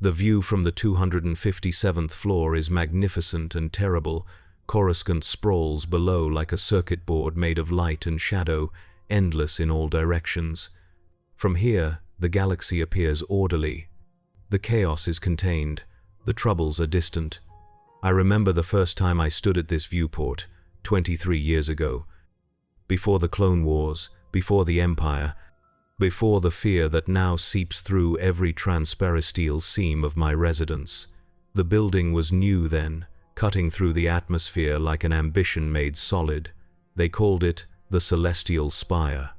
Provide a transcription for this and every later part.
The view from the 257th floor is magnificent and terrible. Coruscant sprawls below like a circuit board made of light and shadow, endless in all directions. From here, the galaxy appears orderly. The chaos is contained. The troubles are distant. I remember the first time I stood at this viewport, 23 years ago. Before the Clone Wars, before the Empire, before the fear that now seeps through every transparisteel seam of my residence. The building was new then, cutting through the atmosphere like an ambition made solid. They called it the Celestial Spire.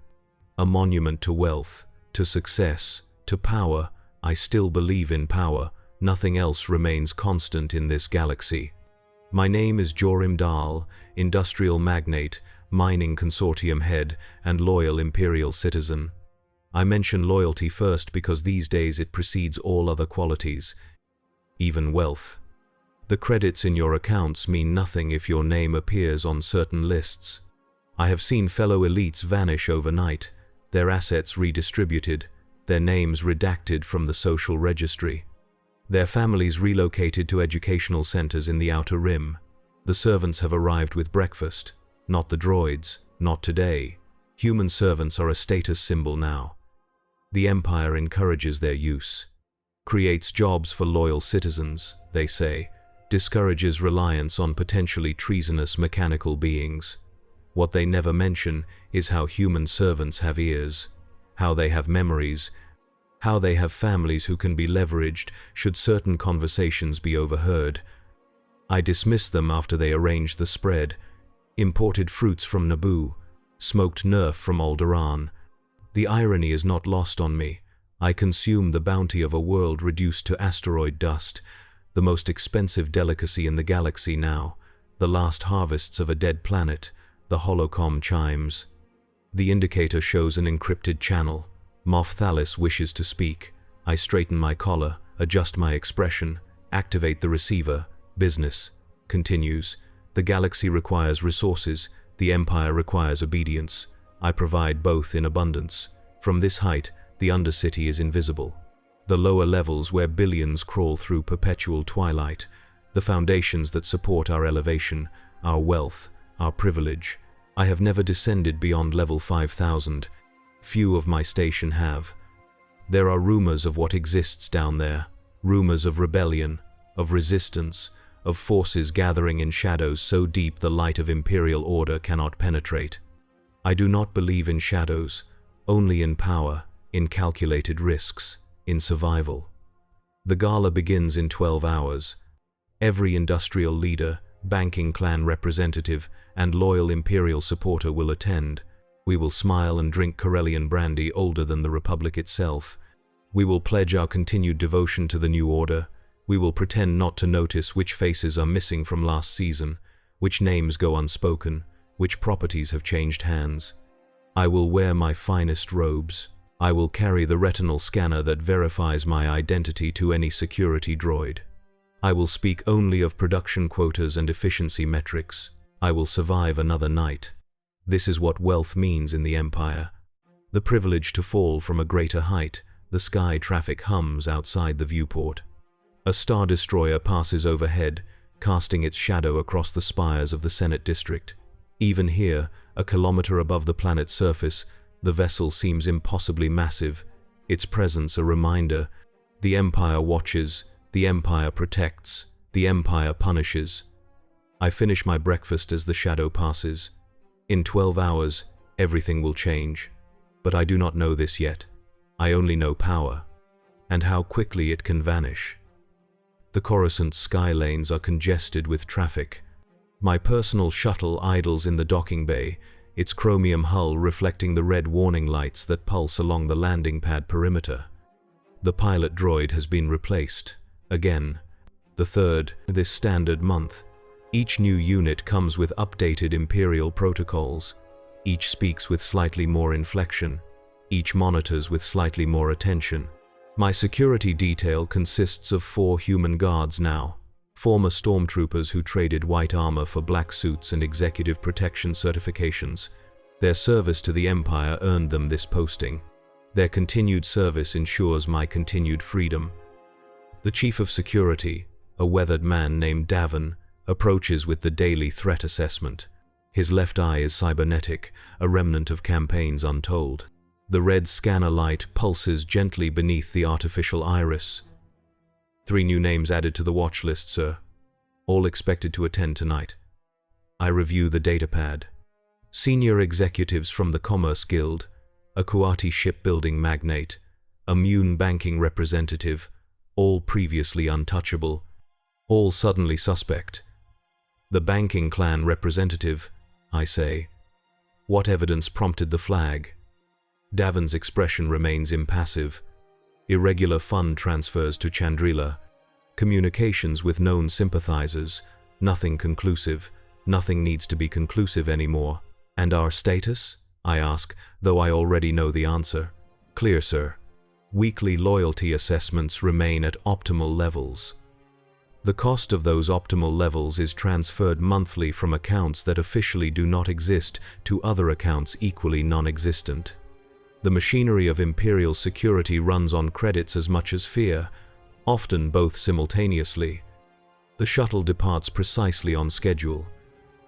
A monument to wealth, to success, to power. I still believe in power. Nothing else remains constant in this galaxy. My name is Jorim Dal, industrial magnate, mining consortium head, and loyal imperial citizen. I mention loyalty first because these days it precedes all other qualities, even wealth. The credits in your accounts mean nothing if your name appears on certain lists. I have seen fellow elites vanish overnight, their assets redistributed, their names redacted from the social registry. Their families relocated to educational centers in the Outer Rim. The servants have arrived with breakfast, not the droids, not today. Human servants are a status symbol now. The Empire encourages their use. Creates jobs for loyal citizens, they say. Discourages reliance on potentially treasonous mechanical beings. What they never mention is how human servants have ears, how they have memories, how they have families who can be leveraged should certain conversations be overheard. I dismiss them after they arrange the spread. Imported fruits from Naboo, smoked nerf from Alderaan. The irony is not lost on me. I consume the bounty of a world reduced to asteroid dust, the most expensive delicacy in the galaxy now, the last harvests of a dead planet. The holocom chimes. The indicator shows an encrypted channel. Moff Thalis wishes to speak. I straighten my collar, adjust my expression, activate the receiver. Business continues. The galaxy requires resources. The Empire requires obedience. I provide both in abundance. From this height, the Undercity is invisible. The lower levels where billions crawl through perpetual twilight. The foundations that support our elevation, our wealth, our privilege. I have never descended beyond level 5,000. Few of my station have. There are rumors of what exists down there. Rumors of rebellion, of resistance, of forces gathering in shadows so deep the light of imperial order cannot penetrate. I do not believe in shadows, only in power, in calculated risks, in survival. The gala begins in 12 hours. Every industrial leader, banking clan representative, and loyal imperial supporter will attend. We will smile and drink Corellian brandy older than the Republic itself. We will pledge our continued devotion to the new order. We will pretend not to notice which faces are missing from last season, which names go unspoken, which properties have changed hands. I will wear my finest robes. I will carry the retinal scanner that verifies my identity to any security droid. I will speak only of production quotas and efficiency metrics. I will survive another night. This is what wealth means in the Empire. The privilege to fall from a greater height. The sky traffic hums outside the viewport. A star destroyer passes overhead, casting its shadow across the spires of the Senate District. Even here, a kilometer above the planet's surface, the vessel seems impossibly massive, its presence a reminder. The Empire watches, the Empire protects, the Empire punishes. I finish my breakfast as the shadow passes. In 12 hours, everything will change. But I do not know this yet. I only know power, and how quickly it can vanish. The Coruscant sky lanes are congested with traffic. My personal shuttle idles in the docking bay, its chromium hull reflecting the red warning lights that pulse along the landing pad perimeter. The pilot droid has been replaced. Again. The third, this standard month. Each new unit comes with updated Imperial protocols. Each speaks with slightly more inflection. Each monitors with slightly more attention. My security detail consists of 4 human guards now. Former stormtroopers who traded white armor for black suits and executive protection certifications. Their service to the Empire earned them this posting. Their continued service ensures my continued freedom. The chief of security, a weathered man named Davin, approaches with the daily threat assessment. His left eye is cybernetic, a remnant of campaigns untold. The red scanner light pulses gently beneath the artificial iris. 3 new names added to the watch list, sir. All expected to attend tonight. I review the datapad. Senior executives from the Commerce Guild, a Kuati shipbuilding magnate, a Mune banking representative, all previously untouchable, all suddenly suspect. The banking clan representative, I say. What evidence prompted the flag? Davin's expression remains impassive. Irregular fund transfers to Chandrila. Communications with known sympathizers. Nothing conclusive. Nothing needs to be conclusive anymore. And our status? I ask, though I already know the answer. Clear, sir. Weekly loyalty assessments remain at optimal levels. The cost of those optimal levels is transferred monthly from accounts that officially do not exist to other accounts equally non-existent. The machinery of imperial security runs on credits as much as fear, often both simultaneously. The shuttle departs precisely on schedule.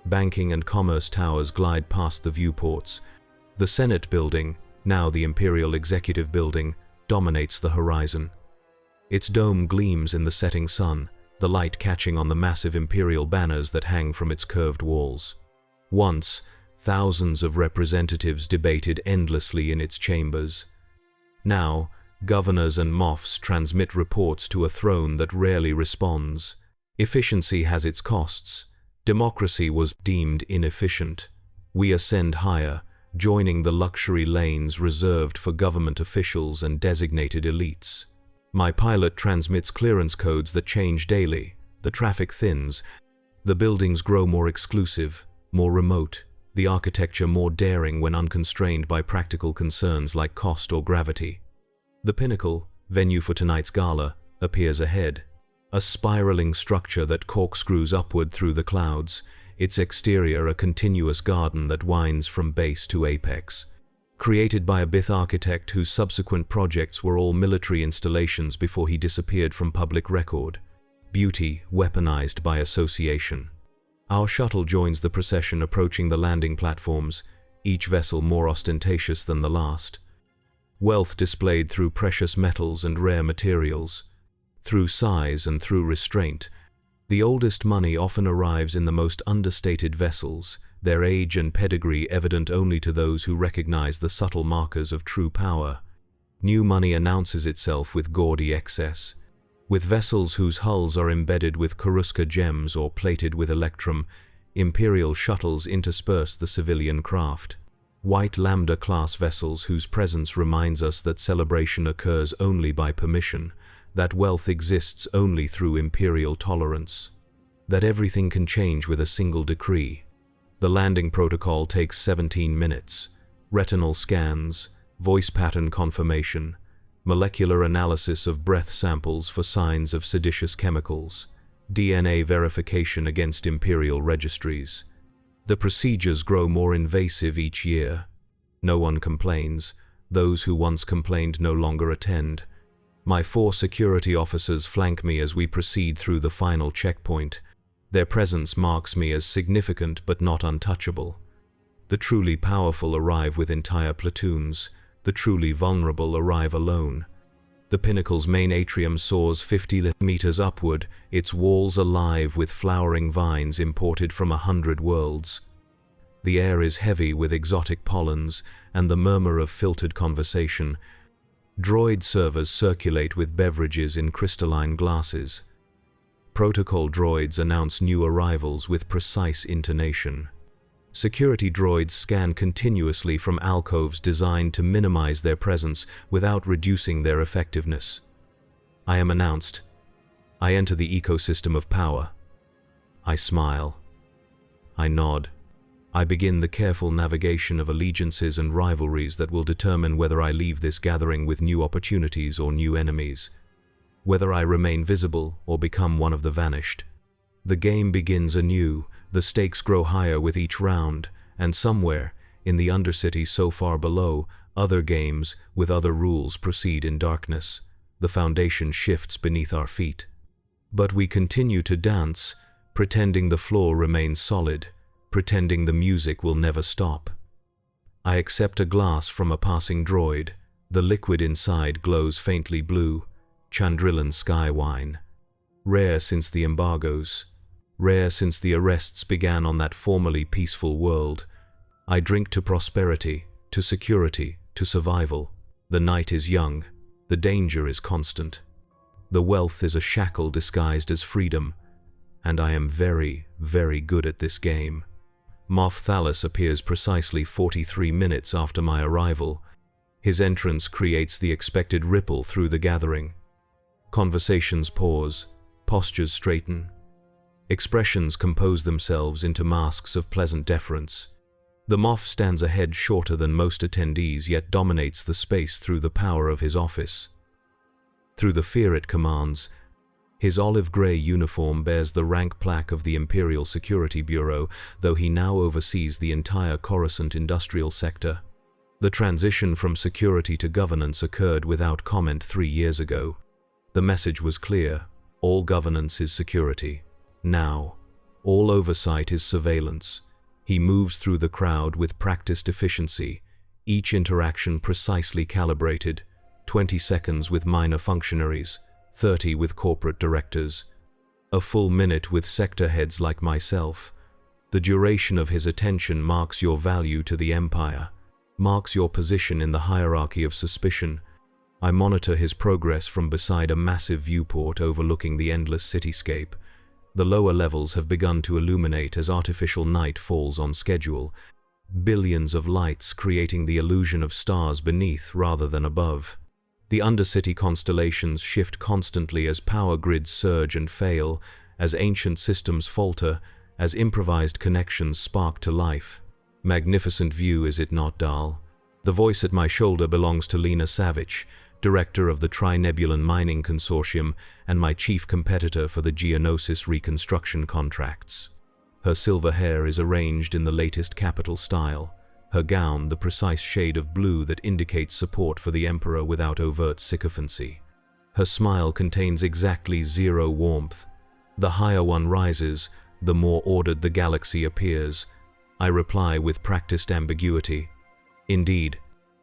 Banking and commerce towers glide past the viewports. The Senate building, now the Imperial Executive Building, dominates the horizon. Its dome gleams in the setting sun, the light catching on the massive imperial banners that hang from its curved walls. Once, thousands of representatives debated endlessly in its chambers. Now, governors and moffs transmit reports to a throne that rarely responds. Efficiency has its costs. Democracy was deemed inefficient. We ascend higher, joining the luxury lanes reserved for government officials and designated elites. My pilot transmits clearance codes that change daily. The traffic thins. The buildings grow more exclusive, more remote, the architecture more daring when unconstrained by practical concerns like cost or gravity. The pinnacle, venue for tonight's gala, appears ahead. A spiraling structure that corkscrews upward through the clouds, its exterior a continuous garden that winds from base to apex. Created by a Bith architect whose subsequent projects were all military installations before he disappeared from public record. Beauty weaponized by association. Our shuttle joins the procession approaching the landing platforms, each vessel more ostentatious than the last. Wealth displayed through precious metals and rare materials. Through size and through restraint, the oldest money often arrives in the most understated vessels, their age and pedigree evident only to those who recognize the subtle markers of true power. New money announces itself with gaudy excess. With vessels whose hulls are embedded with Coruscant gems or plated with electrum, imperial shuttles intersperse the civilian craft. White Lambda-class vessels whose presence reminds us that celebration occurs only by permission, that wealth exists only through imperial tolerance, that everything can change with a single decree. The landing protocol takes 17 minutes. Retinal scans, voice pattern confirmation, molecular analysis of breath samples for signs of seditious chemicals, DNA verification against imperial registries. The procedures grow more invasive each year. No one complains. Those who once complained no longer attend. My 4 security officers flank me as we proceed through the final checkpoint. Their presence marks me as significant but not untouchable. The truly powerful arrive with entire platoons. The truly vulnerable arrive alone. The pinnacle's main atrium soars 50 meters upward, its walls alive with flowering vines imported from 100 worlds. The air is heavy with exotic pollens and the murmur of filtered conversation. Droid servers circulate with beverages in crystalline glasses. Protocol droids announce new arrivals with precise intonation. Security droids scan continuously from alcoves designed to minimize their presence without reducing their effectiveness. I am announced. I enter the ecosystem of power. I smile. I nod. I begin the careful navigation of allegiances and rivalries that will determine whether I leave this gathering with new opportunities or new enemies, whether I remain visible or become one of the vanished. The game begins anew, the stakes grow higher with each round, and somewhere, in the undercity so far below, other games with other rules proceed in darkness. The foundation shifts beneath our feet. But we continue to dance, pretending the floor remains solid, pretending the music will never stop. I accept a glass from a passing droid. The liquid inside glows faintly blue, Chandrilan sky wine. Rare since the embargoes. Rare since the arrests began on that formerly peaceful world. I drink to prosperity, to security, to survival. The night is young. The danger is constant. The wealth is a shackle disguised as freedom. And I am very, very good at this game. Moff Thalos appears precisely 43 minutes after my arrival. His entrance creates the expected ripple through the gathering. Conversations pause, postures straighten. Expressions compose themselves into masks of pleasant deference. The Moff stands a head shorter than most attendees, yet dominates the space through the power of his office. Through the fear it commands. His olive-gray uniform bears the rank plaque of the Imperial Security Bureau, though he now oversees the entire Coruscant industrial sector. The transition from security to governance occurred without comment 3 years ago. The message was clear: all governance is security. Now, all oversight is surveillance. He moves through the crowd with practiced efficiency, each interaction precisely calibrated, 20 seconds with minor functionaries, 30 with corporate directors, a full minute with sector heads like myself. The duration of his attention marks your value to the Empire, marks your position in the hierarchy of suspicion. I monitor his progress from beside a massive viewport overlooking the endless cityscape. The lower levels have begun to illuminate as artificial night falls on schedule, billions of lights creating the illusion of stars beneath rather than above. The undercity constellations shift constantly as power grids surge and fail, as ancient systems falter, as improvised connections spark to life. Magnificent view, is it not, Dal? The voice at my shoulder belongs to Lena Savage, director of the Trinebulan Mining Consortium and my chief competitor for the Geonosis reconstruction contracts. Her silver hair is arranged in the latest capital style, her gown the precise shade of blue that indicates support for the Emperor without overt sycophancy. Her smile contains exactly 0 warmth. The higher one rises, the more ordered the galaxy appears. I reply with practiced ambiguity. Indeed,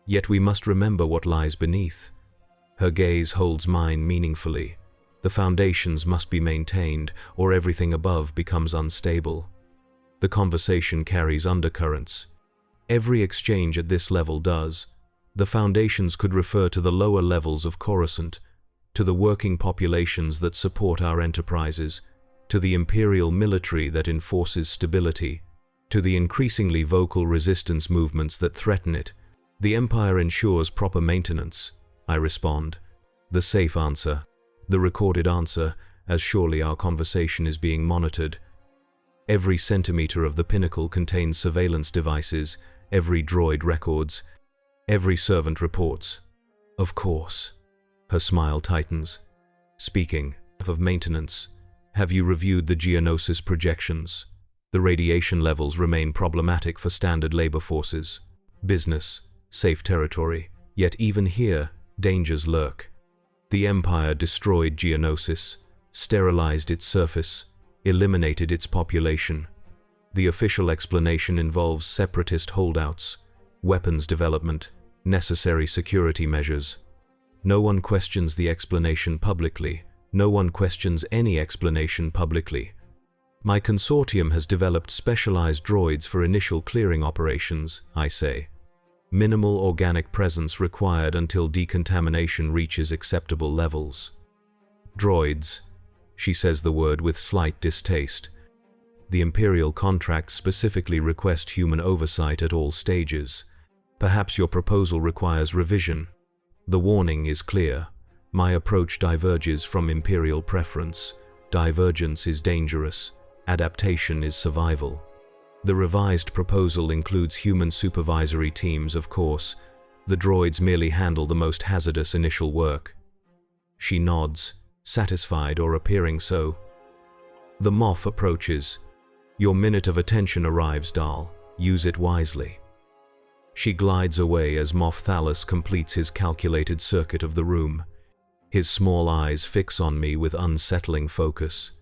yet we must remember what lies beneath. Her gaze holds mine meaningfully. The foundations must be maintained, or everything above becomes unstable. The conversation carries undercurrents. Every exchange at this level does. The foundations could refer to the lower levels of Coruscant, to the working populations that support our enterprises, to the Imperial military that enforces stability, to the increasingly vocal resistance movements that threaten it. The Empire ensures proper maintenance, I respond. The safe answer, the recorded answer, as surely our conversation is being monitored. Every centimeter of the pinnacle contains surveillance devices, every droid records, every servant reports. Of course. Her smile tightens. Speaking of maintenance, have you reviewed the Geonosis projections? The radiation levels remain problematic for standard labor forces. Business, safe territory, yet even here, dangers lurk. The Empire destroyed Geonosis, sterilized its surface, eliminated its population. The official explanation involves separatist holdouts, weapons development, necessary security measures. No one questions the explanation publicly. No one questions any explanation publicly. My consortium has developed specialized droids for initial clearing operations, I say. Minimal organic presence required until decontamination reaches acceptable levels. Droids, she says the word with slight distaste. The Imperial contracts specifically request human oversight at all stages. Perhaps your proposal requires revision. The warning is clear. My approach diverges from Imperial preference. Divergence is dangerous. Adaptation is survival. The revised proposal includes human supervisory teams, of course. The droids merely handle the most hazardous initial work. She nods, satisfied or appearing so. The Moff approaches. Your minute of attention arrives, Dal. Use it wisely. She glides away as Moff Thalos completes his calculated circuit of the room. His small eyes fix on me with unsettling focus.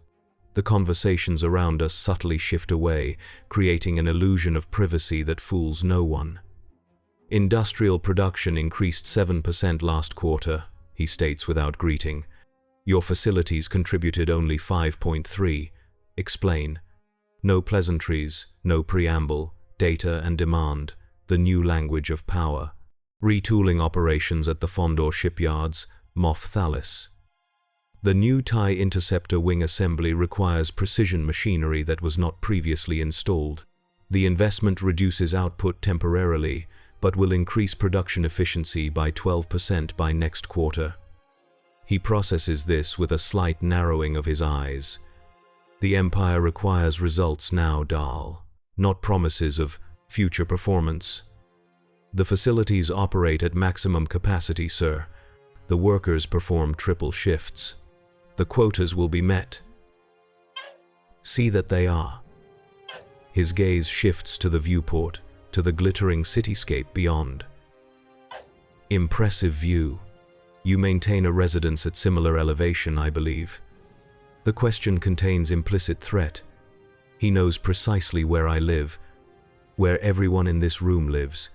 The conversations around us subtly shift away, creating an illusion of privacy that fools no one. Industrial production increased 7% last quarter, he states without greeting. Your facilities contributed only 5.3. Explain. No pleasantries, no preamble, data and demand, the new language of power. Retooling operations at the Fondor shipyards, Moff Thalis. The new TIE interceptor wing assembly requires precision machinery that was not previously installed. The investment reduces output temporarily, but will increase production efficiency by 12% by next quarter. He processes this with a slight narrowing of his eyes. The Empire requires results now, Darth, not promises of future performance. The facilities operate at maximum capacity, sir. The workers perform triple shifts. The quotas will be met. See that they are. His gaze shifts to the viewport, to the glittering cityscape beyond. Impressive view. You maintain a residence at similar elevation, I believe. The question contains implicit threat. He knows precisely where I live, where everyone in this room lives.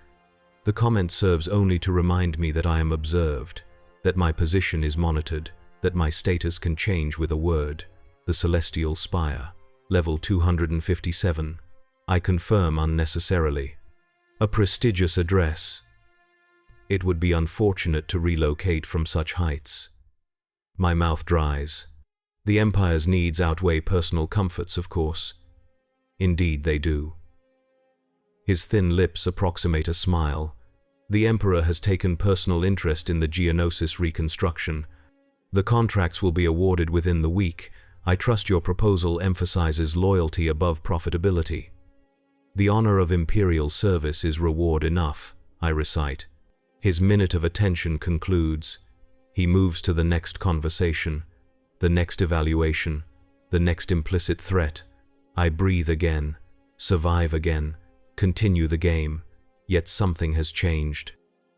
The comment serves only to remind me that I am observed, that my position is monitored, that my status can change with a word. The Celestial Spire, level 257. I confirm unnecessarily. A prestigious address. It would be unfortunate to relocate from such heights. My mouth dries. The Empire's needs outweigh personal comforts, of course. Indeed they do. His thin lips approximate a smile. The Emperor has taken personal interest in the Geonosis reconstruction. The contracts will be awarded within the week. I trust your proposal emphasizes loyalty above profitability. The honor of Imperial service is reward enough, I recite. His minute of attention concludes. He moves to the next conversation, the next evaluation, the next implicit threat. I breathe again, survive again, continue the game, yet something has changed.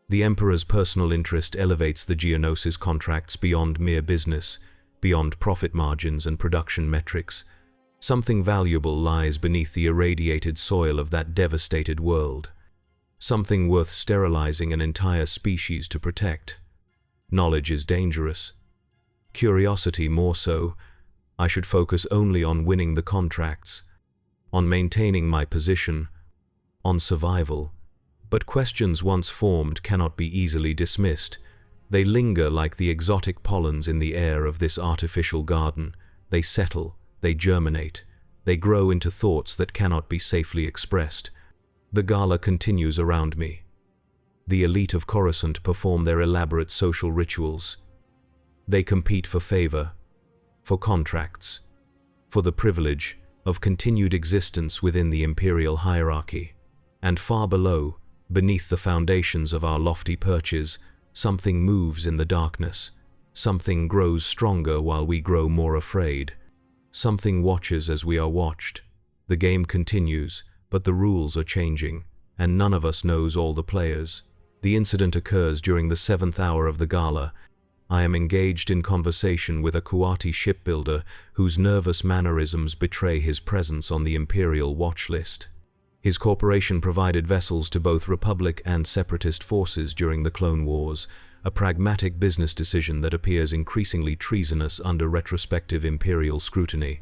The Emperor's personal interest elevates the Geonosis contracts beyond mere business, beyond profit margins and production metrics. Something valuable lies beneath the irradiated soil of that devastated world. Something worth sterilizing an entire species to protect. Knowledge is dangerous. Curiosity more so. I should focus only on winning the contracts, on maintaining my position, on survival. But questions once formed cannot be easily dismissed. They linger like the exotic pollens in the air of this artificial garden. They settle, they germinate, they grow into thoughts that cannot be safely expressed. The gala continues around me. The elite of Coruscant perform their elaborate social rituals. They compete for favor, for contracts, for the privilege of continued existence within the Imperial hierarchy. And far below, beneath the foundations of our lofty perches, something moves in the darkness. Something grows stronger while we grow more afraid. Something watches as we are watched. The game continues, but the rules are changing, and none of us knows all the players. The incident occurs during the 7th hour of the gala. I am engaged in conversation with a Kuati shipbuilder whose nervous mannerisms betray his presence on the Imperial watch list. His corporation provided vessels to both Republic and Separatist forces during the Clone Wars, a pragmatic business decision that appears increasingly treasonous under retrospective Imperial scrutiny.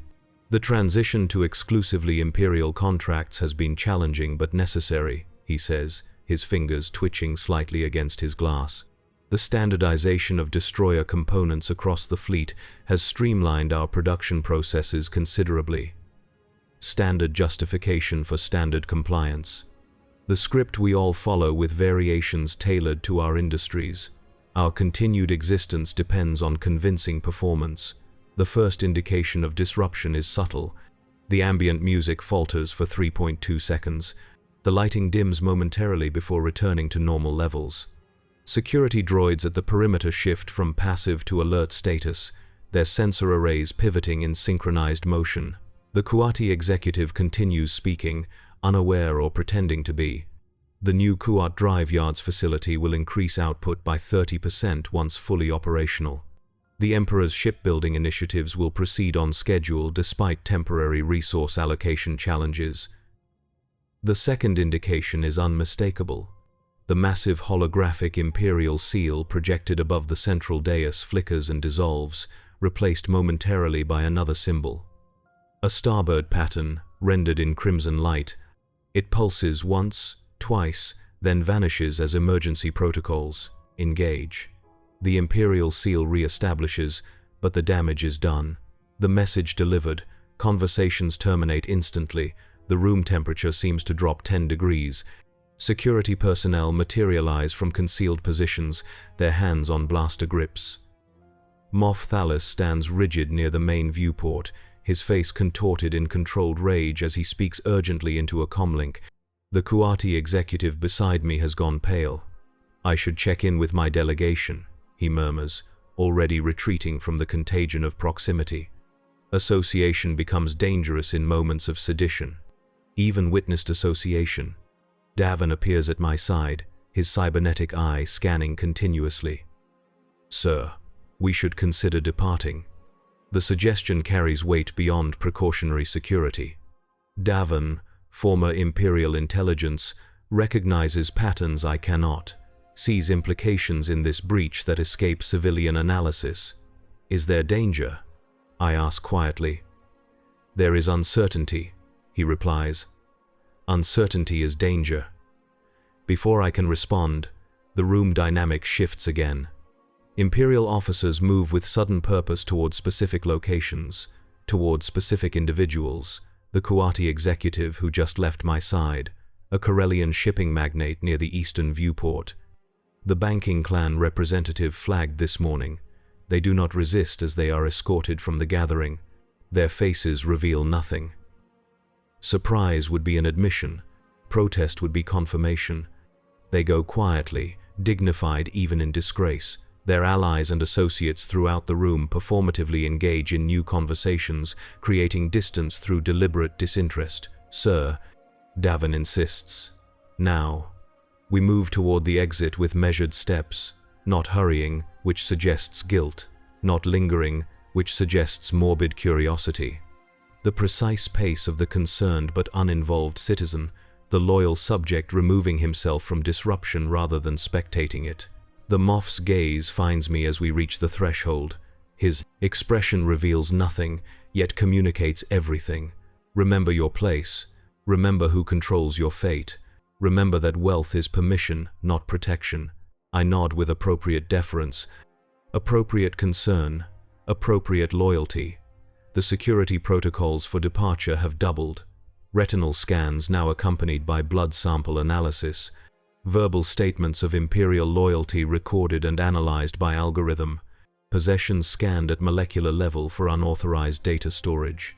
The transition to exclusively Imperial contracts has been challenging but necessary, he says, his fingers twitching slightly against his glass. The standardization of destroyer components across the fleet has streamlined our production processes considerably. Standard justification for standard compliance. The script we all follow with variations tailored to our industries. Our continued existence depends on convincing performance. The first indication of disruption is subtle. The ambient music falters for 3.2 seconds. The lighting dims momentarily before returning to normal levels. Security droids at the perimeter shift from passive to alert status, their sensor arrays pivoting in synchronized motion. The Kuati executive continues speaking, unaware or pretending to be. The new Kuat Drive Yards facility will increase output by 30% once fully operational. The Emperor's shipbuilding initiatives will proceed on schedule despite temporary resource allocation challenges. The second indication is unmistakable. The massive holographic Imperial seal projected above the central dais flickers and dissolves, replaced momentarily by another symbol. A starbird pattern, rendered in crimson light. It pulses once, twice, then vanishes as emergency protocols engage. The Imperial seal re-establishes, but the damage is done. The message delivered, conversations terminate instantly, the room temperature seems to drop 10 degrees. Security personnel materialize from concealed positions, their hands on blaster grips. Moff Thalos stands rigid near the main viewport, his face contorted in controlled rage as he speaks urgently into a comlink. The Kuati executive beside me has gone pale. "I should check in with my delegation," he murmurs, already retreating from the contagion of proximity. Association becomes dangerous in moments of sedition. Even witnessed association. Davin appears at my side, his cybernetic eye scanning continuously. "Sir, we should consider departing." The suggestion carries weight beyond precautionary security. Davin, former Imperial intelligence, recognizes patterns I cannot, sees implications in this breach that escape civilian analysis. "Is there danger?" I ask quietly. "There is uncertainty," he replies. "Uncertainty is danger." Before I can respond, the room dynamic shifts again. Imperial officers move with sudden purpose toward specific locations, toward specific individuals. The Kuati executive who just left my side, a Corellian shipping magnate near the eastern viewport. The banking clan representative flagged this morning. They do not resist as they are escorted from the gathering. Their faces reveal nothing. Surprise would be an admission. Protest would be confirmation. They go quietly, dignified even in disgrace. Their allies and associates throughout the room performatively engage in new conversations, creating distance through deliberate disinterest. "Sir," Davin insists. "Now." We move toward the exit with measured steps, not hurrying, which suggests guilt, not lingering, which suggests morbid curiosity. The precise pace of the concerned but uninvolved citizen, the loyal subject removing himself from disruption rather than spectating it. The Moff's gaze finds me as we reach the threshold. His expression reveals nothing, yet communicates everything. Remember your place. Remember who controls your fate. Remember that wealth is permission, not protection. I nod with appropriate deference, appropriate concern, appropriate loyalty. The security protocols for departure have doubled. Retinal scans now accompanied by blood sample analysis. Verbal statements of Imperial loyalty recorded and analyzed by algorithm. Possessions scanned at molecular level for unauthorized data storage.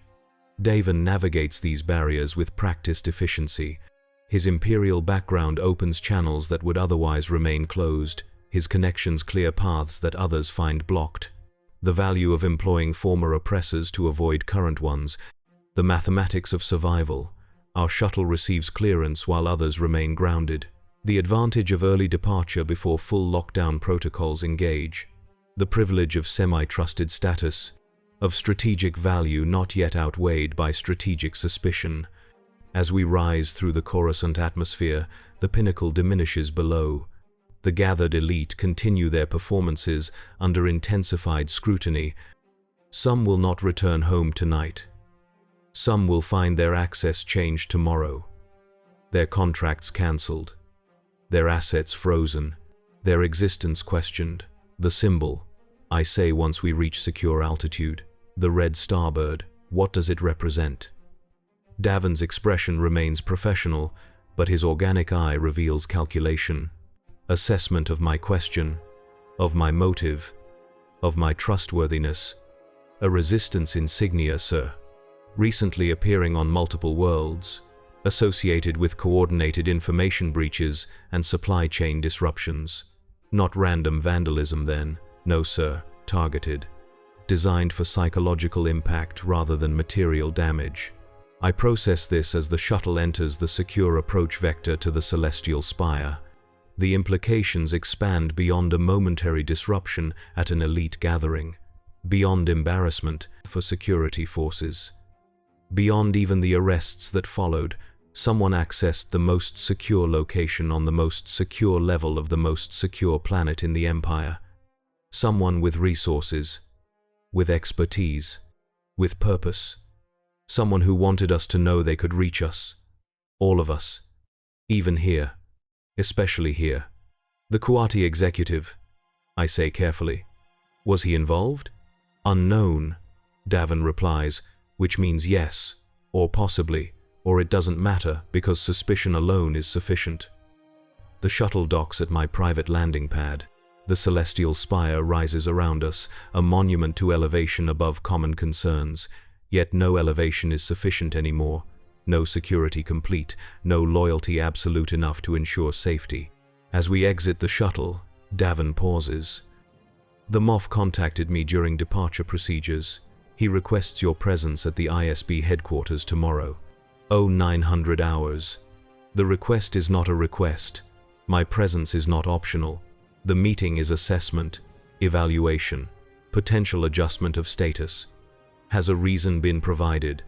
Davin navigates these barriers with practiced efficiency. His Imperial background opens channels that would otherwise remain closed. His connections clear paths that others find blocked. The value of employing former oppressors to avoid current ones. The mathematics of survival. Our shuttle receives clearance while others remain grounded. The advantage of early departure before full lockdown protocols engage. The privilege of semi-trusted status. Of strategic value not yet outweighed by strategic suspicion. As we rise through the Coruscant atmosphere, the pinnacle diminishes below. The gathered elite continue their performances under intensified scrutiny. Some will not return home tonight. Some will find their access changed tomorrow. Their contracts cancelled. Their assets frozen. Their existence questioned. The symbol, I say once we reach secure altitude. The red starbird, what does it represent? Davin's expression remains professional, but his organic eye reveals calculation. Assessment of my question, of my motive, of my trustworthiness. A resistance insignia, sir. Recently appearing on multiple worlds, associated with coordinated information breaches and supply chain disruptions. Not random vandalism then, no sir, targeted. Designed for psychological impact rather than material damage. I process this as the shuttle enters the secure approach vector to the celestial spire. The implications expand beyond a momentary disruption at an elite gathering. beyond embarrassment for security forces. Beyond even the arrests that followed, someone accessed the most secure location on the most secure level of the most secure planet in the Empire. Someone with resources, with expertise, with purpose. Someone who wanted us to know they could reach us. All of us. Even here. Especially here. The Kuati executive, I say carefully. Was he involved? Unknown, Davin replies, which means yes, or possibly, or it doesn't matter because suspicion alone is sufficient. The shuttle docks at my private landing pad. The celestial spire rises around us, a monument to elevation above common concerns. Yet no elevation is sufficient anymore, no security complete, no loyalty absolute enough to ensure safety. As we exit the shuttle, Davin pauses. The Moff contacted me during departure procedures. He requests your presence at the ISB headquarters tomorrow. 0900 hours. The request is not a request. My presence is not optional. The meeting is assessment, evaluation, potential adjustment of status. Has a reason been provided?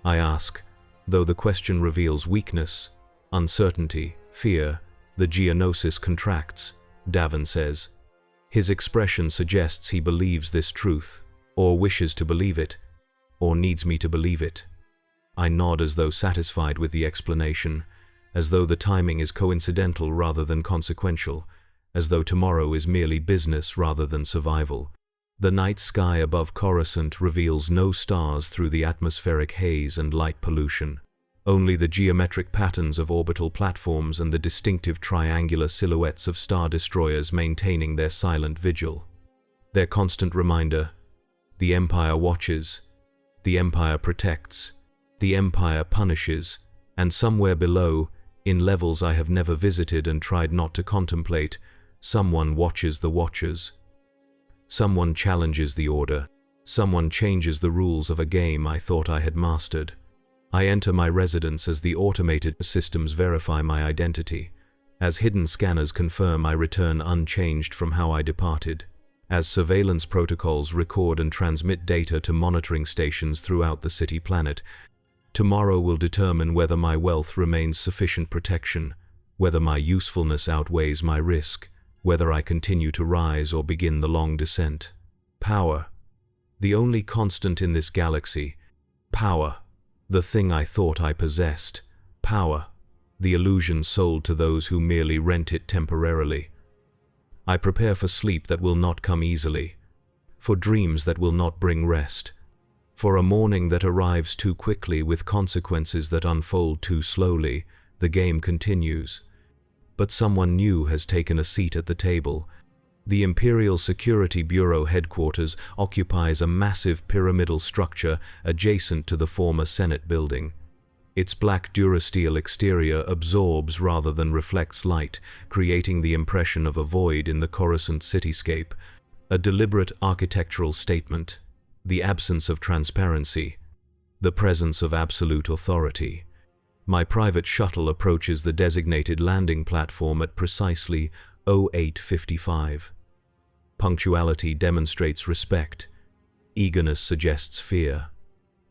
I ask, though the question reveals weakness, uncertainty, fear. The Geonosis contracts, Davin says. His expression suggests he believes this truth, or wishes to believe it, or needs me to believe it. I nod as though satisfied with the explanation, as though the timing is coincidental rather than consequential, as though tomorrow is merely business rather than survival. The night sky above Coruscant reveals no stars through the atmospheric haze and light pollution. Only the geometric patterns of orbital platforms and the distinctive triangular silhouettes of star destroyers maintaining their silent vigil. Their constant reminder: the Empire watches, the Empire protects, the Empire punishes, and somewhere below, in levels I have never visited and tried not to contemplate, someone watches the watchers. Someone challenges the order. Someone changes the rules of a game I thought I had mastered. I enter my residence as the automated systems verify my identity. As hidden scanners confirm, I return unchanged from how I departed. As surveillance protocols record and transmit data to monitoring stations throughout the city planet, tomorrow will determine whether my wealth remains sufficient protection, whether my usefulness outweighs my risk, whether I continue to rise or begin the long descent. Power. The only constant in this galaxy. Power. The thing I thought I possessed. Power. The illusion sold to those who merely rent it temporarily. I prepare for sleep that will not come easily, for dreams that will not bring rest, for a morning that arrives too quickly with consequences that unfold too slowly. The game continues. But someone new has taken a seat at the table. The Imperial Security Bureau headquarters occupies a massive pyramidal structure adjacent to the former Senate building. Its black durasteel exterior absorbs rather than reflects light, creating the impression of a void in the Coruscant cityscape. A deliberate architectural statement. The absence of transparency. The presence of absolute authority. My private shuttle approaches the designated landing platform at precisely 08:55. Punctuality demonstrates respect. Eagerness suggests fear.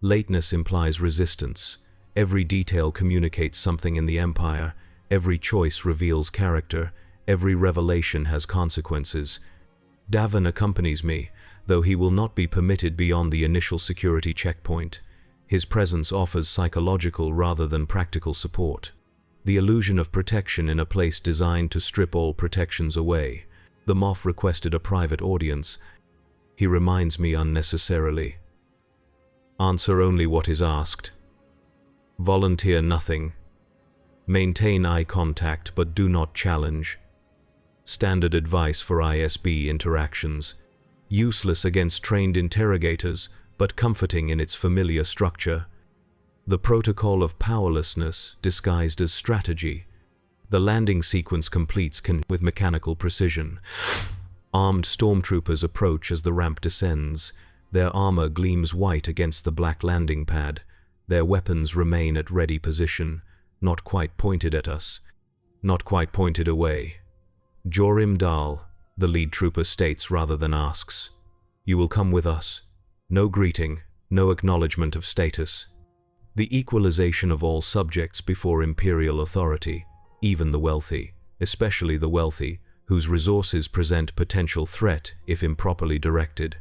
Lateness implies resistance. Every detail communicates something in the Empire. Every choice reveals character. Every revelation has consequences. Davin accompanies me, though he will not be permitted beyond the initial security checkpoint. His presence offers psychological rather than practical support. The illusion of protection in a place designed to strip all protections away. The Moff requested a private audience. He reminds me unnecessarily. Answer only what is asked. Volunteer nothing. Maintain eye contact but do not challenge. Standard advice for ISB interactions. Useless against trained interrogators, but comforting in its familiar structure. The protocol of powerlessness disguised as strategy. The landing sequence completes with mechanical precision. Armed stormtroopers approach as the ramp descends. Their armor gleams white against the black landing pad. Their weapons remain at ready position, not quite pointed at us, not quite pointed away. Jorim Dal, the lead trooper states rather than asks. You will come with us. No greeting, no acknowledgement of status. The equalization of all subjects before imperial authority, even the wealthy, especially the wealthy, whose resources present potential threat if improperly directed.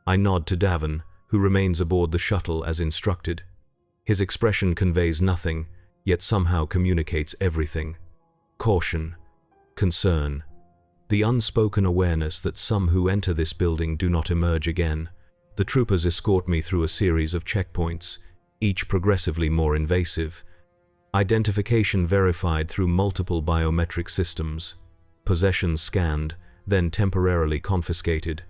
I nod to Davin, who remains aboard the shuttle as instructed. His expression conveys nothing, yet somehow communicates everything. Caution, concern, the unspoken awareness that some who enter this building do not emerge again. The troopers escort me through a series of checkpoints, each progressively more invasive. Identification verified through multiple biometric systems. Possessions scanned, then temporarily confiscated.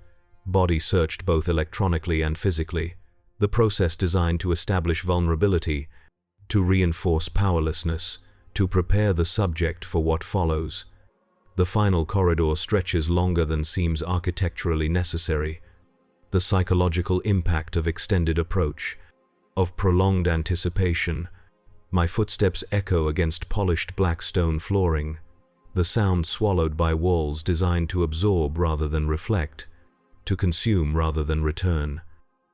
Body searched both electronically and physically. The process designed to establish vulnerability, to reinforce powerlessness, to prepare the subject for what follows. The final corridor stretches longer than seems architecturally necessary. The psychological impact of extended approach, of prolonged anticipation. My footsteps echo against polished black stone flooring, the sound swallowed by walls designed to absorb rather than reflect, to consume rather than return.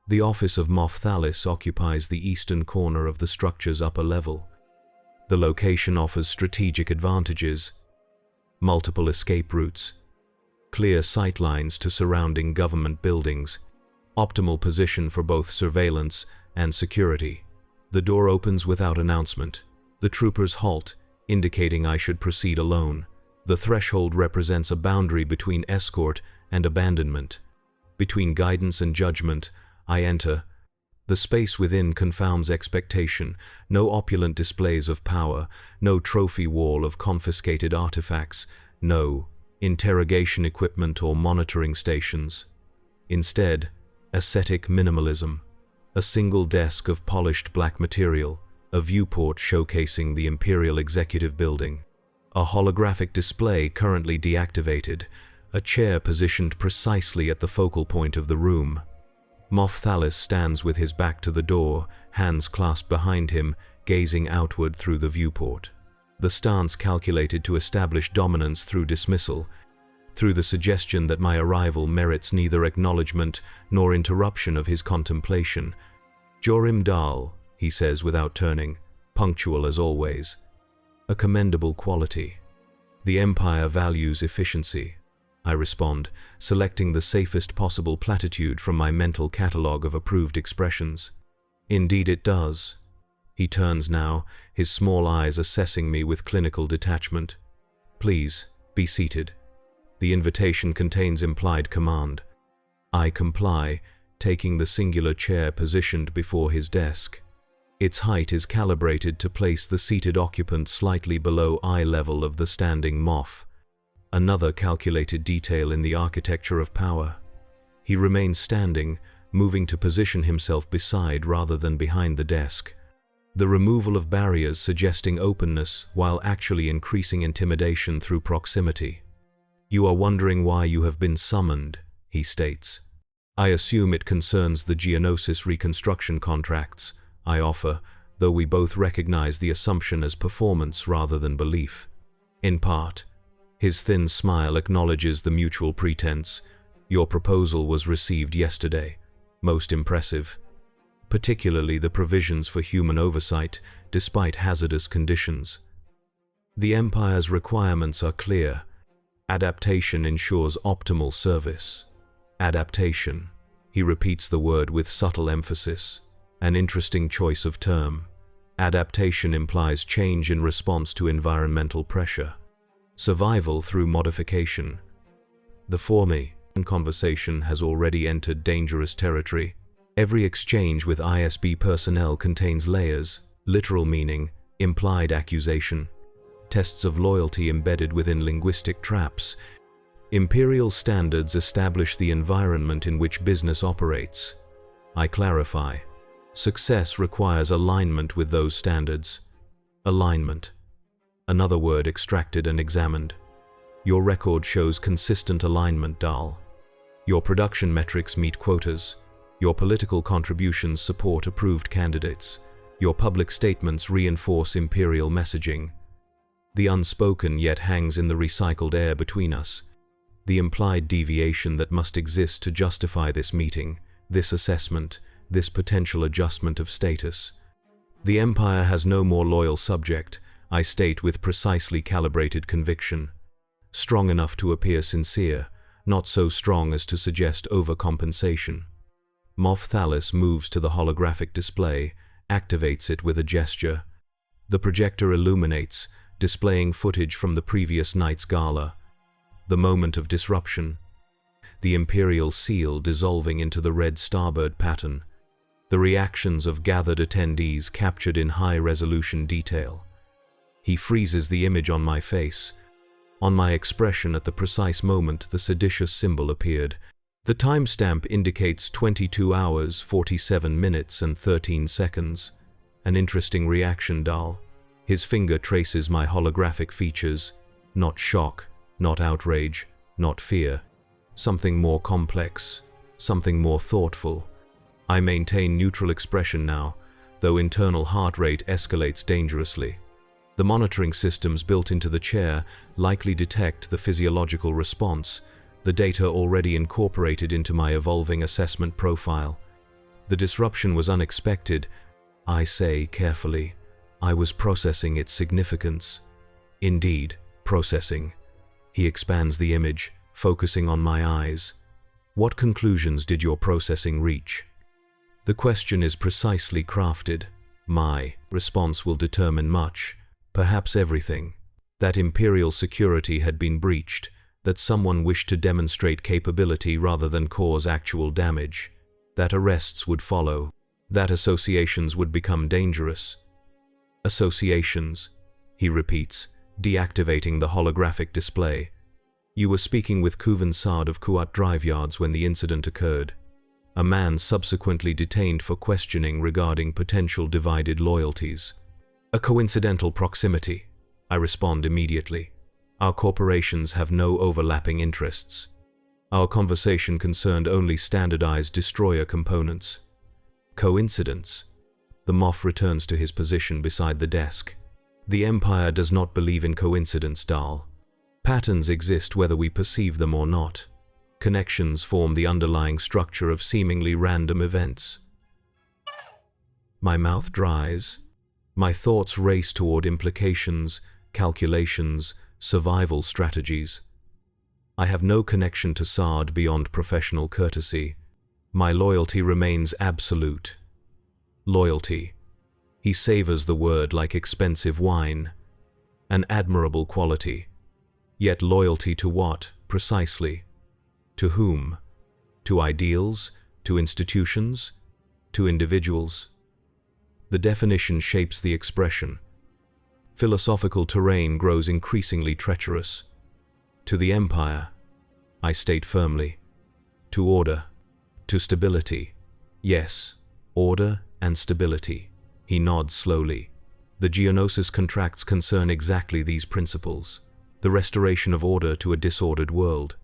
The office of Moff Thalis occupies the eastern corner of the structure's upper level. The location offers strategic advantages: multiple escape routes, clear sightlines to surrounding government buildings, optimal position for both surveillance and security. The door opens without announcement. The troopers halt, indicating I should proceed alone. The threshold represents a boundary between escort and abandonment. Between guidance and judgment, I enter. The space within confounds expectation. No opulent displays of power, no trophy wall of confiscated artifacts, no interrogation equipment or monitoring stations. Instead, ascetic minimalism. A single desk of polished black material, a viewport showcasing the Imperial Executive Building, a holographic display currently deactivated, a chair positioned precisely at the focal point of the room. Moff Thalis stands with his back to the door, hands clasped behind him, gazing outward through the viewport. The stance calculated to establish dominance through dismissal, through the suggestion that my arrival merits neither acknowledgement nor interruption of his contemplation. "Jorim Dal," he says without turning, punctual as always. A commendable quality. The Empire values efficiency, I respond, selecting the safest possible platitude from my mental catalogue of approved expressions. Indeed it does. He turns now, his small eyes assessing me with clinical detachment. "Please, be seated." The invitation contains implied command. I comply, taking the singular chair positioned before his desk. Its height is calibrated to place the seated occupant slightly below eye level of the standing Moff. Another calculated detail in the architecture of power. He remains standing, moving to position himself beside rather than behind the desk. The removal of barriers suggesting openness while actually increasing intimidation through proximity. "You are wondering why you have been summoned," he states. "I assume it concerns the Geonosis reconstruction contracts," I offer, though we both recognize the assumption as performance rather than belief. "In part." His thin smile acknowledges the mutual pretense. "Your proposal was received yesterday. Most impressive. Particularly the provisions for human oversight, despite hazardous conditions. The Empire's requirements are clear. Adaptation ensures optimal service." Adaptation. He repeats the word with subtle emphasis. An interesting choice of term. Adaptation implies change in response to environmental pressure. Survival through modification. The for-me conversation has already entered dangerous territory. Every exchange with ISB personnel contains layers, literal meaning, implied accusation, tests of loyalty embedded within linguistic traps. Imperial standards establish the environment in which business operates. I clarify. Success requires alignment with those standards. Alignment. Another word extracted and examined. Your record shows consistent alignment, Dal. Your production metrics meet quotas. Your political contributions support approved candidates. Your public statements reinforce Imperial messaging. The unspoken yet hangs in the recycled air between us. The implied deviation that must exist to justify this meeting, this assessment, this potential adjustment of status. The Empire has no more loyal subject, I state with precisely calibrated conviction. Strong enough to appear sincere, not so strong as to suggest overcompensation. Moff Thalis moves to the holographic display, activates it with a gesture. The projector illuminates, displaying footage from the previous night's gala. The moment of disruption. The Imperial seal dissolving into the red starbird pattern. The reactions of gathered attendees captured in high-resolution detail. He freezes the image on my face. On my expression at the precise moment the seditious symbol appeared. The timestamp indicates 22 hours, 47 minutes and 13 seconds. An interesting reaction, Dal. His finger traces my holographic features. Not shock, not outrage, not fear. Something more complex, something more thoughtful. I maintain neutral expression now, though internal heart rate escalates dangerously. The monitoring systems built into the chair likely detect the physiological response, the data already incorporated into my evolving assessment profile. The disruption was unexpected. I say carefully, I was processing its significance. Indeed, processing. He expands the image, focusing on my eyes. What conclusions did your processing reach? The question is precisely crafted. My response will determine much, perhaps everything. That Imperial security had been breached, that someone wished to demonstrate capability rather than cause actual damage, that arrests would follow, that associations would become dangerous. Associations, he repeats, deactivating the holographic display. You were speaking with Kuvan Sard of Kuat Drive Yards when the incident occurred. A man subsequently detained for questioning regarding potential divided loyalties. A coincidental proximity, I respond immediately. Our corporations have no overlapping interests. Our conversation concerned only standardized destroyer components. Coincidence. The Moff returns to his position beside the desk. The Empire does not believe in coincidence, Dal. Patterns exist whether we perceive them or not. Connections form the underlying structure of seemingly random events. My mouth dries. My thoughts race toward implications, calculations, survival strategies. I have no connection to Sard beyond professional courtesy. My loyalty remains absolute. Loyalty. He savors the word like expensive wine. An admirable quality. Yet loyalty to what, precisely? To whom? To ideals? To institutions? To individuals? The definition shapes the expression. Philosophical terrain grows increasingly treacherous. To the Empire, I state firmly. To order. To stability. Yes, order and stability. He nods slowly. The Geonosis contracts concern exactly these principles. The restoration of order to a disordered world.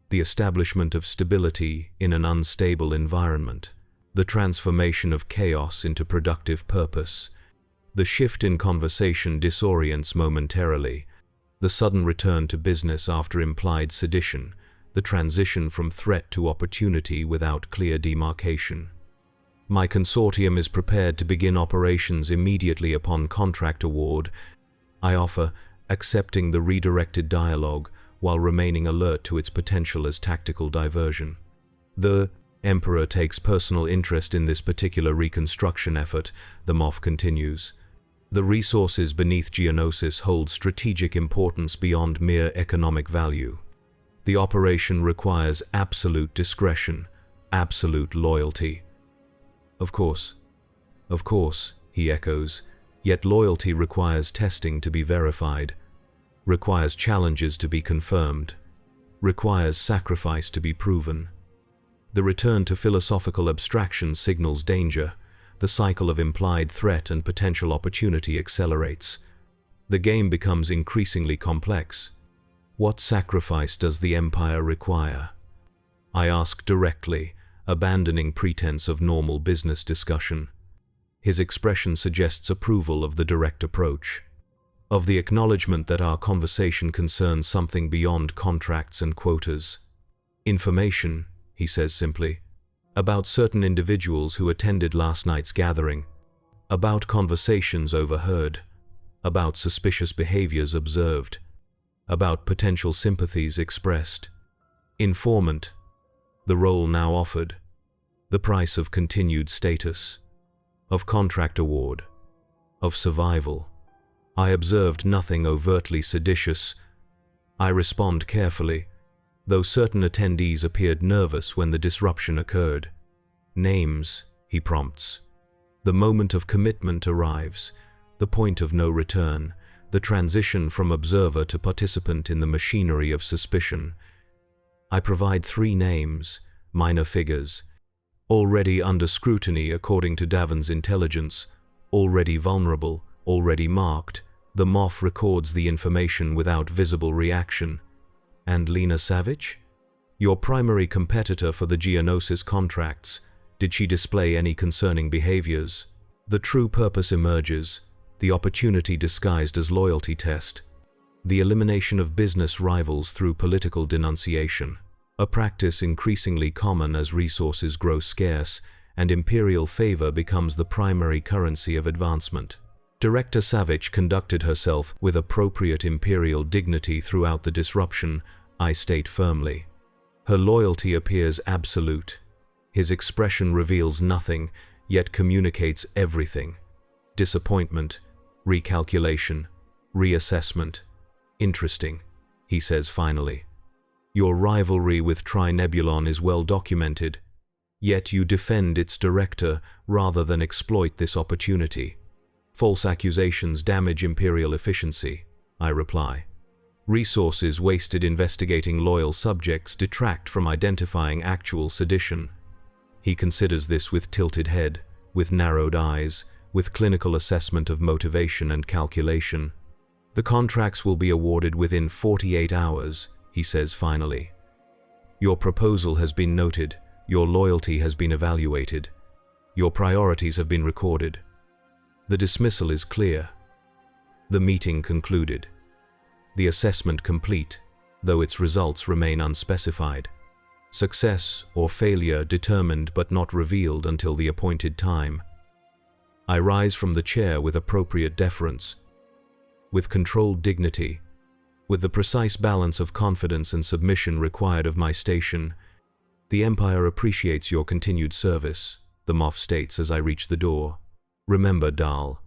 The establishment of stability in an unstable environment. The transformation of chaos into productive purpose. The shift in conversation disorients momentarily. The sudden return to business after implied sedition. The transition from threat to opportunity without clear demarcation. My consortium is prepared to begin operations immediately upon contract award. I offer, accepting the redirected dialogue while remaining alert to its potential as tactical diversion. The Emperor takes personal interest in this particular reconstruction effort, the Moff continues. The resources beneath Geonosis hold strategic importance beyond mere economic value. The operation requires absolute discretion, absolute loyalty. Of course, he echoes, yet loyalty requires testing to be verified, requires challenges to be confirmed, requires sacrifice to be proven. The return to philosophical abstraction signals danger. The cycle of implied threat and potential opportunity accelerates. The game becomes increasingly complex. What sacrifice does the Empire require? I ask directly, abandoning pretense of normal business discussion. His expression suggests approval of the direct approach. of the acknowledgement that our conversation concerns something beyond contracts and quotas. Information, he says simply, about certain individuals who attended last night's gathering, about conversations overheard, about suspicious behaviors observed, about potential sympathies expressed. Informant, the role now offered, the price of continued status, of contract award, of survival. I observed nothing overtly seditious. I respond carefully, though certain attendees appeared nervous when the disruption occurred. Names, he prompts. The moment of commitment arrives, the point of no return, the transition from observer to participant in the machinery of suspicion. I provide 3 names, minor figures, already under scrutiny according to Davon's intelligence, already vulnerable, already marked. The Moff records the information without visible reaction. And Lena Savage? Your primary competitor for the Geonosis contracts. Did she display any concerning behaviors? The true purpose emerges, the opportunity disguised as loyalty test, the elimination of business rivals through political denunciation, a practice increasingly common as resources grow scarce and imperial favor becomes the primary currency of advancement. Director Savage conducted herself with appropriate imperial dignity throughout the disruption, I state firmly. Her loyalty appears absolute. His expression reveals nothing, yet communicates everything. Disappointment, recalculation, reassessment. Interesting, he says finally. Your rivalry with Trinebulon is well documented, yet you defend its director rather than exploit this opportunity. False accusations damage imperial efficiency, I reply. Resources wasted investigating loyal subjects detract from identifying actual sedition. He considers this with tilted head, with narrowed eyes, with clinical assessment of motivation and calculation. The contracts will be awarded within 48 hours, he says finally. Your proposal has been noted, your loyalty has been evaluated, your priorities have been recorded. The dismissal is clear. The meeting concluded. The assessment complete, though its results remain unspecified. Success or failure determined but not revealed until the appointed time. I rise from the chair with appropriate deference, with controlled dignity, with the precise balance of confidence and submission required of my station. The Empire appreciates your continued service, the Moff states as I reach the door. Remember, Dal,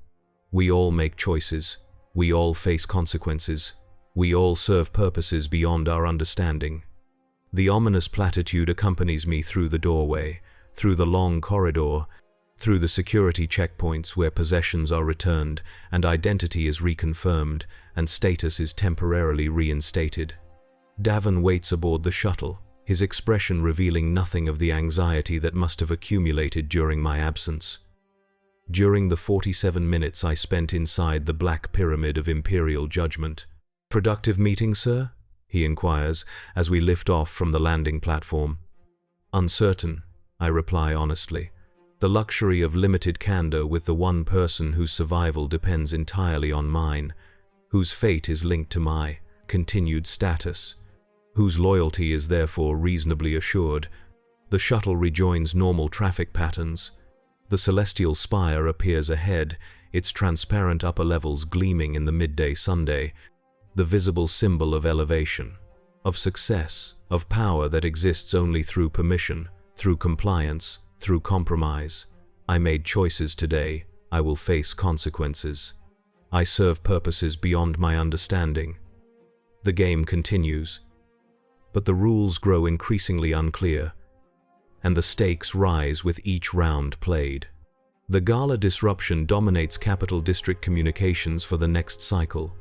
we all make choices, we all face consequences, we all serve purposes beyond our understanding. The ominous platitude accompanies me through the doorway, through the long corridor, through the security checkpoints where possessions are returned and identity is reconfirmed and status is temporarily reinstated. Davon waits aboard the shuttle, his expression revealing nothing of the anxiety that must have accumulated during my absence. During the 47 minutes I spent inside the Black Pyramid of Imperial Judgment. Productive meeting, sir? He inquires as we lift off from the landing platform. Uncertain, I reply honestly. The luxury of limited candor with the one person whose survival depends entirely on mine, whose fate is linked to my continued status, whose loyalty is therefore reasonably assured. The shuttle rejoins normal traffic patterns. The celestial spire appears ahead, its transparent upper levels gleaming in the midday Sunday, the visible symbol of elevation, of success, of power that exists only through permission, through compliance, through compromise. I made choices today, I will face consequences. I serve purposes beyond my understanding. The game continues, but the rules grow increasingly unclear, and the stakes rise with each round played. The Gala disruption dominates Capital District communications for the next cycle.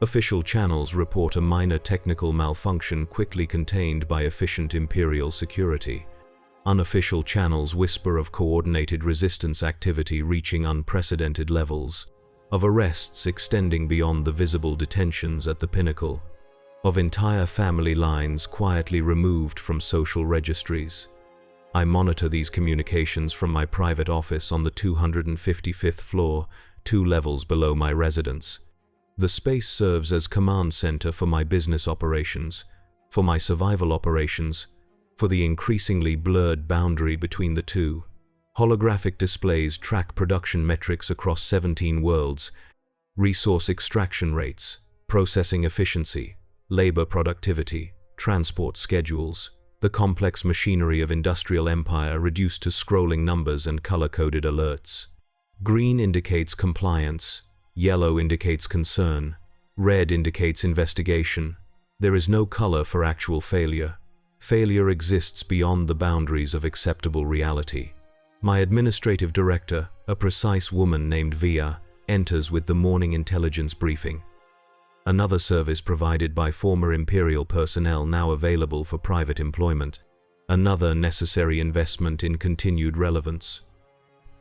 Official channels report a minor technical malfunction quickly contained by efficient Imperial security. Unofficial channels whisper of coordinated resistance activity reaching unprecedented levels, of arrests extending beyond the visible detentions at the pinnacle, of entire family lines quietly removed from social registries. I monitor these communications from my private office on the 255th floor, 2 levels below my residence. The space serves as command center for my business operations, for my survival operations, for the increasingly blurred boundary between the two. Holographic displays track production metrics across 17 worlds, resource extraction rates, processing efficiency, labor productivity, transport schedules, the complex machinery of industrial empire reduced to scrolling numbers and color-coded alerts. Green indicates compliance, yellow indicates concern, red indicates investigation. There is no color for actual failure. Failure exists beyond the boundaries of acceptable reality. My administrative director, a precise woman named Via, enters with the morning intelligence briefing. Another service provided by former Imperial personnel now available for private employment. Another necessary investment in continued relevance.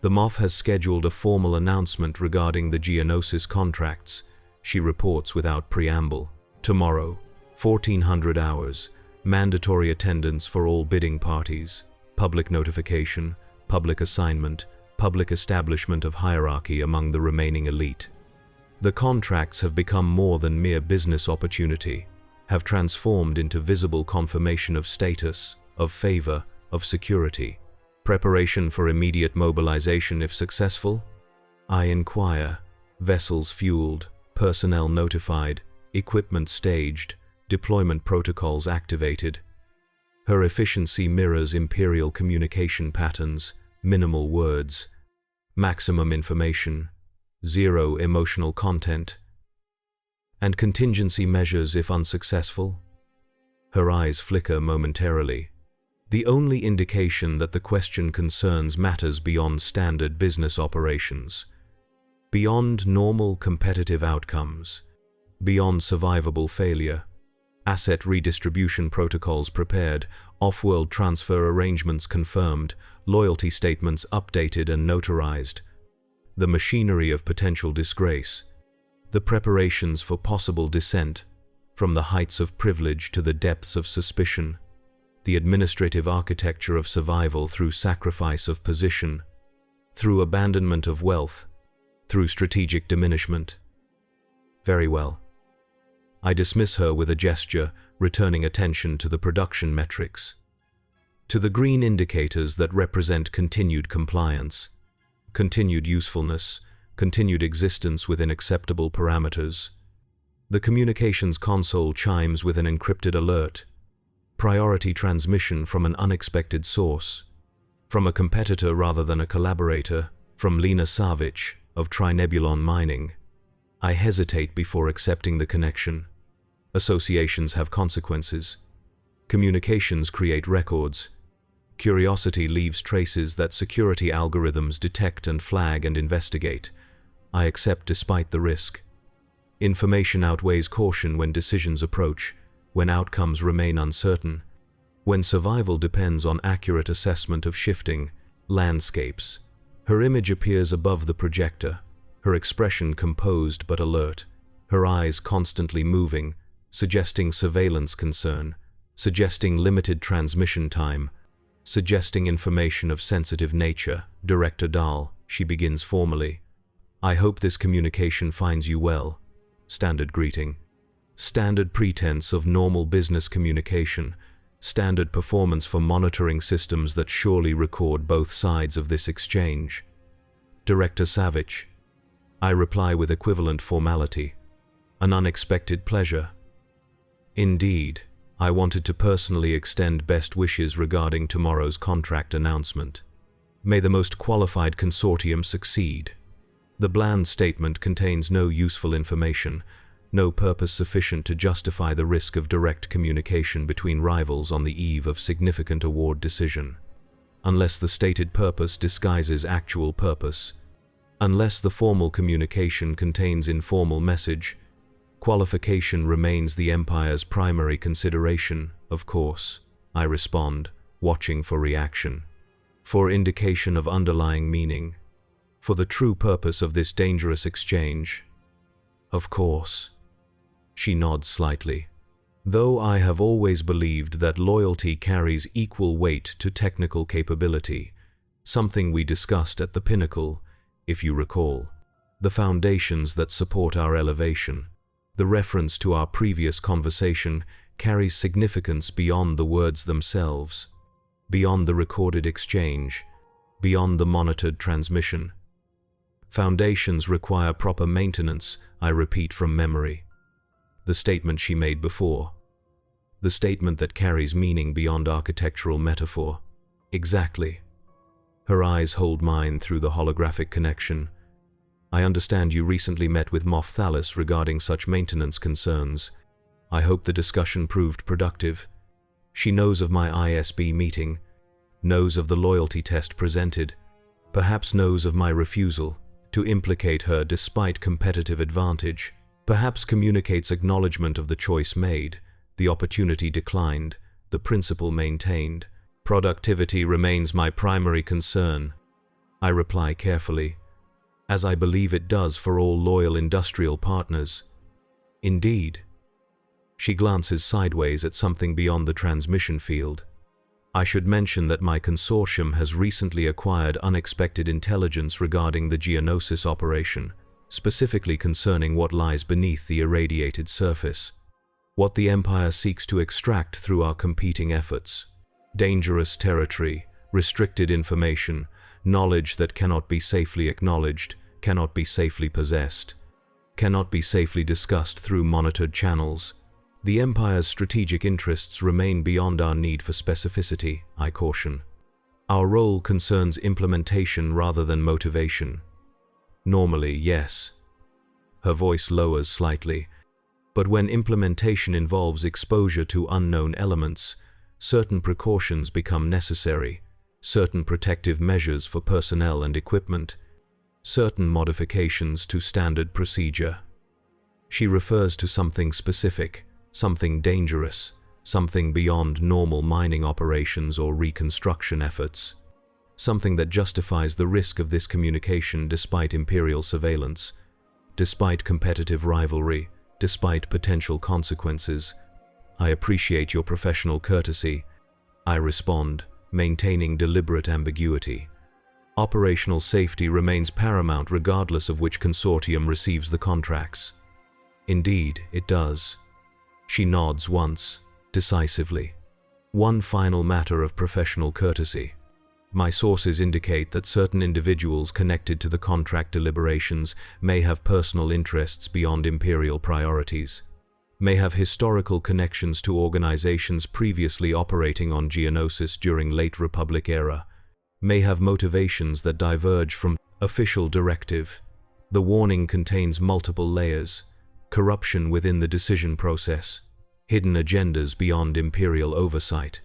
The MOF has scheduled a formal announcement regarding the Geonosis contracts, she reports without preamble. Tomorrow, 1400 hours, mandatory attendance for all bidding parties, public notification, public assignment, public establishment of hierarchy among the remaining elite. The contracts have become more than mere business opportunity, have transformed into visible confirmation of status, of favor, of security. Preparation for immediate mobilization if successful? I inquire. Vessels fueled, personnel notified, equipment staged, deployment protocols activated. Her efficiency mirrors Imperial communication patterns, minimal words, maximum information, zero emotional content, and contingency measures if unsuccessful. Her eyes flicker momentarily. The only indication that the question concerns matters beyond standard business operations, beyond normal competitive outcomes, beyond survivable failure. Asset redistribution protocols prepared, off-world transfer arrangements confirmed, loyalty statements updated and notarized. The machinery of potential disgrace, the preparations for possible descent, from the heights of privilege to the depths of suspicion, the administrative architecture of survival through sacrifice of position, through abandonment of wealth, through strategic diminishment. Very well. I dismiss her with a gesture, returning attention to the production metrics, to the green indicators that represent continued compliance, continued usefulness, continued existence within acceptable parameters. The communications console chimes with an encrypted alert, priority transmission from an unexpected source, from a competitor rather than a collaborator, from Lena Savic of Trinebulon Mining. I hesitate before accepting the connection. Associations have consequences. Communications create records. Curiosity leaves traces that security algorithms detect and flag and investigate. I accept despite the risk. Information outweighs caution when decisions approach, when outcomes remain uncertain, when survival depends on accurate assessment of shifting landscapes. Her image appears above the projector, her expression composed but alert, her eyes constantly moving, suggesting surveillance concern, suggesting limited transmission time, suggesting information of sensitive nature. Director Dahl, she begins formally. I hope this communication finds you well. Standard greeting. Standard pretense of normal business communication. Standard performance for monitoring systems that surely record both sides of this exchange. Director Savic. I reply with equivalent formality. An unexpected pleasure. Indeed, I wanted to personally extend best wishes regarding tomorrow's contract announcement. May the most qualified consortium succeed. The bland statement contains no useful information, no purpose sufficient to justify the risk of direct communication between rivals on the eve of significant award decision. Unless the stated purpose disguises actual purpose, unless the formal communication contains informal message, qualification remains the Empire's primary consideration, of course, I respond, watching for reaction, for indication of underlying meaning, for the true purpose of this dangerous exchange. Of course. She nods slightly. Though I have always believed that loyalty carries equal weight to technical capability, something we discussed at the Pinnacle, if you recall. the foundations that support our elevation. The reference to our previous conversation carries significance beyond the words themselves, beyond the recorded exchange, beyond the monitored transmission. Foundations require proper maintenance, I repeat from memory. The statement she made before. The statement that carries meaning beyond architectural metaphor. Exactly. Her eyes hold mine through the holographic connection. I understand you recently met with Moff Thalis regarding such maintenance concerns. I hope the discussion proved productive. She knows of my ISB meeting, knows of the loyalty test presented, perhaps knows of my refusal to implicate her despite competitive advantage, perhaps communicates acknowledgement of the choice made, the opportunity declined, the principle maintained. Productivity remains my primary concern. I reply carefully, as I believe it does for all loyal industrial partners. Indeed. She glances sideways at something beyond the transmission field. I should mention that my consortium has recently acquired unexpected intelligence regarding the Geonosis operation, specifically concerning what lies beneath the irradiated surface, what the Empire seeks to extract through our competing efforts. Dangerous territory, restricted information, knowledge that cannot be safely acknowledged, cannot be safely possessed, cannot be safely discussed through monitored channels. The Empire's strategic interests remain beyond our need for specificity, I caution. Our role concerns implementation rather than motivation. Normally, yes. Her voice lowers slightly, but when implementation involves exposure to unknown elements, certain precautions become necessary, certain protective measures for personnel and equipment, certain modifications to standard procedure. She refers to something specific, something dangerous, something beyond normal mining operations or reconstruction efforts, something that justifies the risk of this communication despite Imperial surveillance, despite competitive rivalry, despite potential consequences. I appreciate your professional courtesy, I respond, maintaining deliberate ambiguity. Operational safety remains paramount regardless of which consortium receives the contracts. Indeed, it does. She nods once, decisively. One final matter of professional courtesy. My sources indicate that certain individuals connected to the contract deliberations may have personal interests beyond Imperial priorities, may have historical connections to organizations previously operating on Geonosis during late Republic era, may have motivations that diverge from official directive. The warning contains multiple layers: corruption within the decision process, hidden agendas beyond Imperial oversight,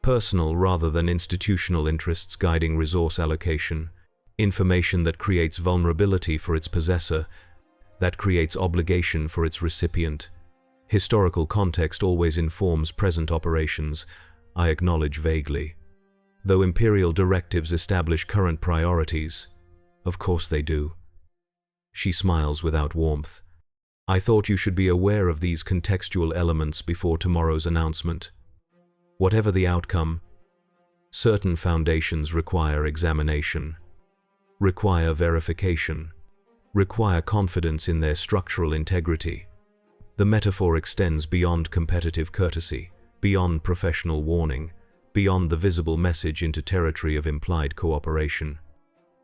personal rather than institutional interests guiding resource allocation, information that creates vulnerability for its possessor, that creates obligation for its recipient. Historical context always informs present operations, I acknowledge vaguely. Though Imperial directives establish current priorities, of course they do. She smiles without warmth. I thought you should be aware of these contextual elements before tomorrow's announcement. Whatever the outcome, certain foundations require examination, require verification, require confidence in their structural integrity. The metaphor extends beyond competitive courtesy, beyond professional warning, beyond the visible message into territory of implied cooperation,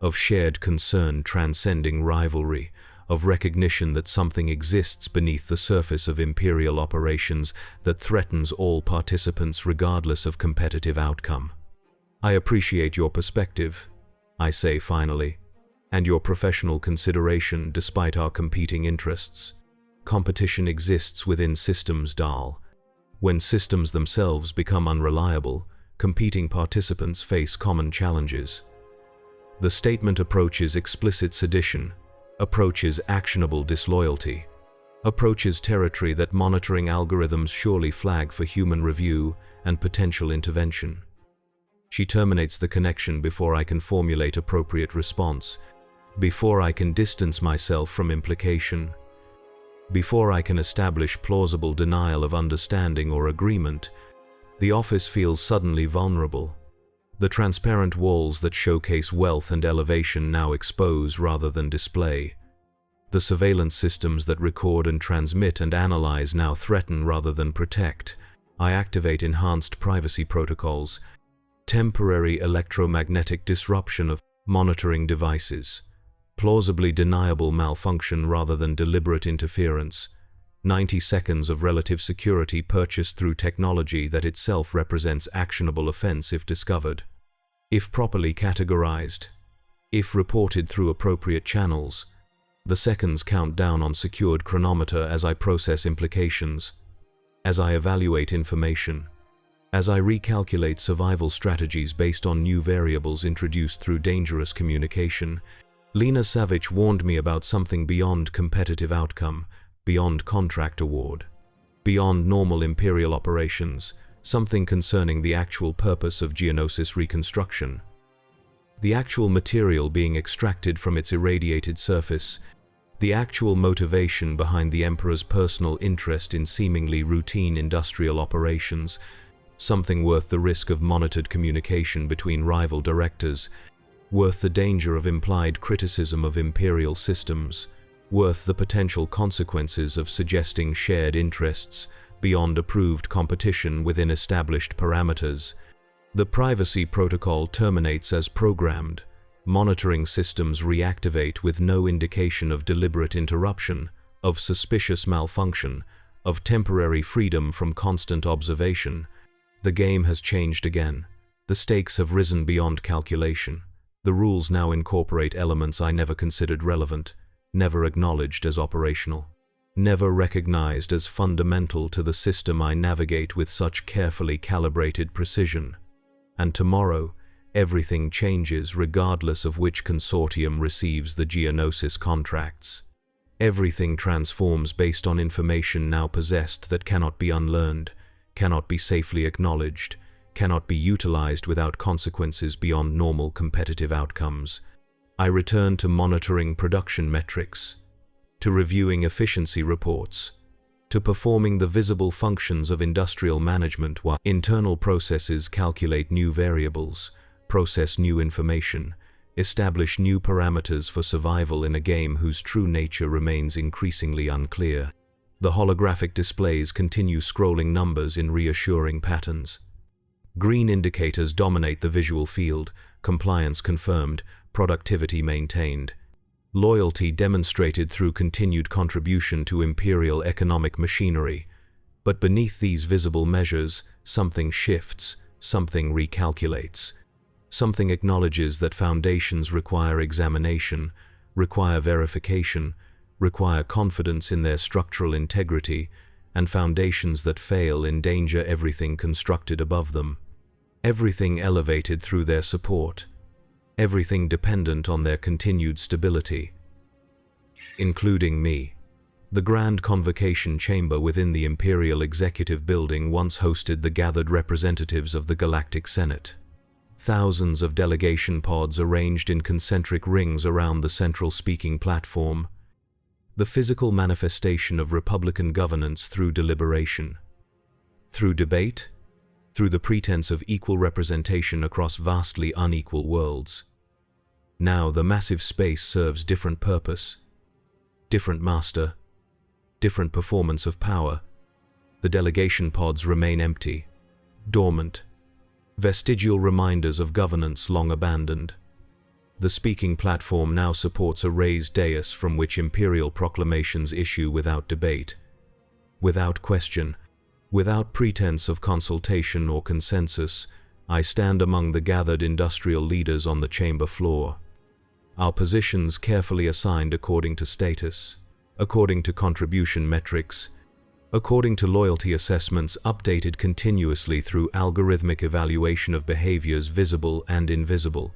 of shared concern transcending rivalry, of recognition that something exists beneath the surface of Imperial operations that threatens all participants regardless of competitive outcome. I appreciate your perspective, I say finally, and your professional consideration despite our competing interests. Competition exists within systems, Dahl. When systems themselves become unreliable, competing participants face common challenges. The statement approaches explicit sedition, approaches actionable disloyalty, approaches territory that monitoring algorithms surely flag for human review and potential intervention. She terminates the connection before I can formulate appropriate response, before I can distance myself from implication, before I can establish plausible denial of understanding or agreement. The office feels suddenly vulnerable. The transparent walls that showcase wealth and elevation now expose rather than display. The surveillance systems that record and transmit and analyze now threaten rather than protect. I activate enhanced privacy protocols. Temporary electromagnetic disruption of monitoring devices. Plausibly deniable malfunction rather than deliberate interference. 90 seconds of relative security purchased through technology that itself represents actionable offense if discovered. If properly categorized. If reported through appropriate channels. The seconds count down on secured chronometer as I process implications. As I evaluate information. As I recalculate survival strategies based on new variables introduced through dangerous communication. Lena Savage warned me about something beyond competitive outcome, beyond contract award, beyond normal Imperial operations, something concerning the actual purpose of Geonosis reconstruction. The actual material being extracted from its irradiated surface, the actual motivation behind the Emperor's personal interest in seemingly routine industrial operations, something worth the risk of monitored communication between rival directors, worth the danger of implied criticism of Imperial systems, worth the potential consequences of suggesting shared interests beyond approved competition within established parameters. The privacy protocol terminates as programmed. Monitoring systems reactivate with no indication of deliberate interruption, of suspicious malfunction, of temporary freedom from constant observation. The game has changed again. The stakes have risen beyond calculation. The rules now incorporate elements I never considered relevant, never acknowledged as operational, never recognized as fundamental to the system I navigate with such carefully calibrated precision. And tomorrow, everything changes regardless of which consortium receives the Geonosis contracts. Everything transforms based on information now possessed that cannot be unlearned, cannot be safely acknowledged, cannot be utilized without consequences beyond normal competitive outcomes. I return to monitoring production metrics, to reviewing efficiency reports, to performing the visible functions of industrial management while internal processes calculate new variables, process new information, establish new parameters for survival in a game whose true nature remains increasingly unclear. The holographic displays continue scrolling numbers in reassuring patterns. Green indicators dominate the visual field, compliance confirmed, productivity maintained. Loyalty demonstrated through continued contribution to Imperial economic machinery. But beneath these visible measures, something shifts, something recalculates. Something acknowledges that foundations require examination, require verification, require confidence in their structural integrity, and foundations that fail endanger everything constructed above them, everything elevated through their support, everything dependent on their continued stability, including me. The Grand Convocation Chamber within the Imperial Executive Building once hosted the gathered representatives of the Galactic Senate. Thousands of delegation pods arranged in concentric rings around the central speaking platform. The physical manifestation of Republican governance through deliberation. Through debate, through the pretense of equal representation across vastly unequal worlds. Now the massive space serves different purpose, different master, different performance of power. The delegation pods remain empty, dormant, vestigial reminders of governance long abandoned. The speaking platform now supports a raised dais from which imperial proclamations issue without debate, without question, without pretense of consultation or consensus. I stand among the gathered industrial leaders on the chamber floor. Our positions carefully assigned according to status, according to contribution metrics, according to loyalty assessments updated continuously through algorithmic evaluation of behaviors visible and invisible,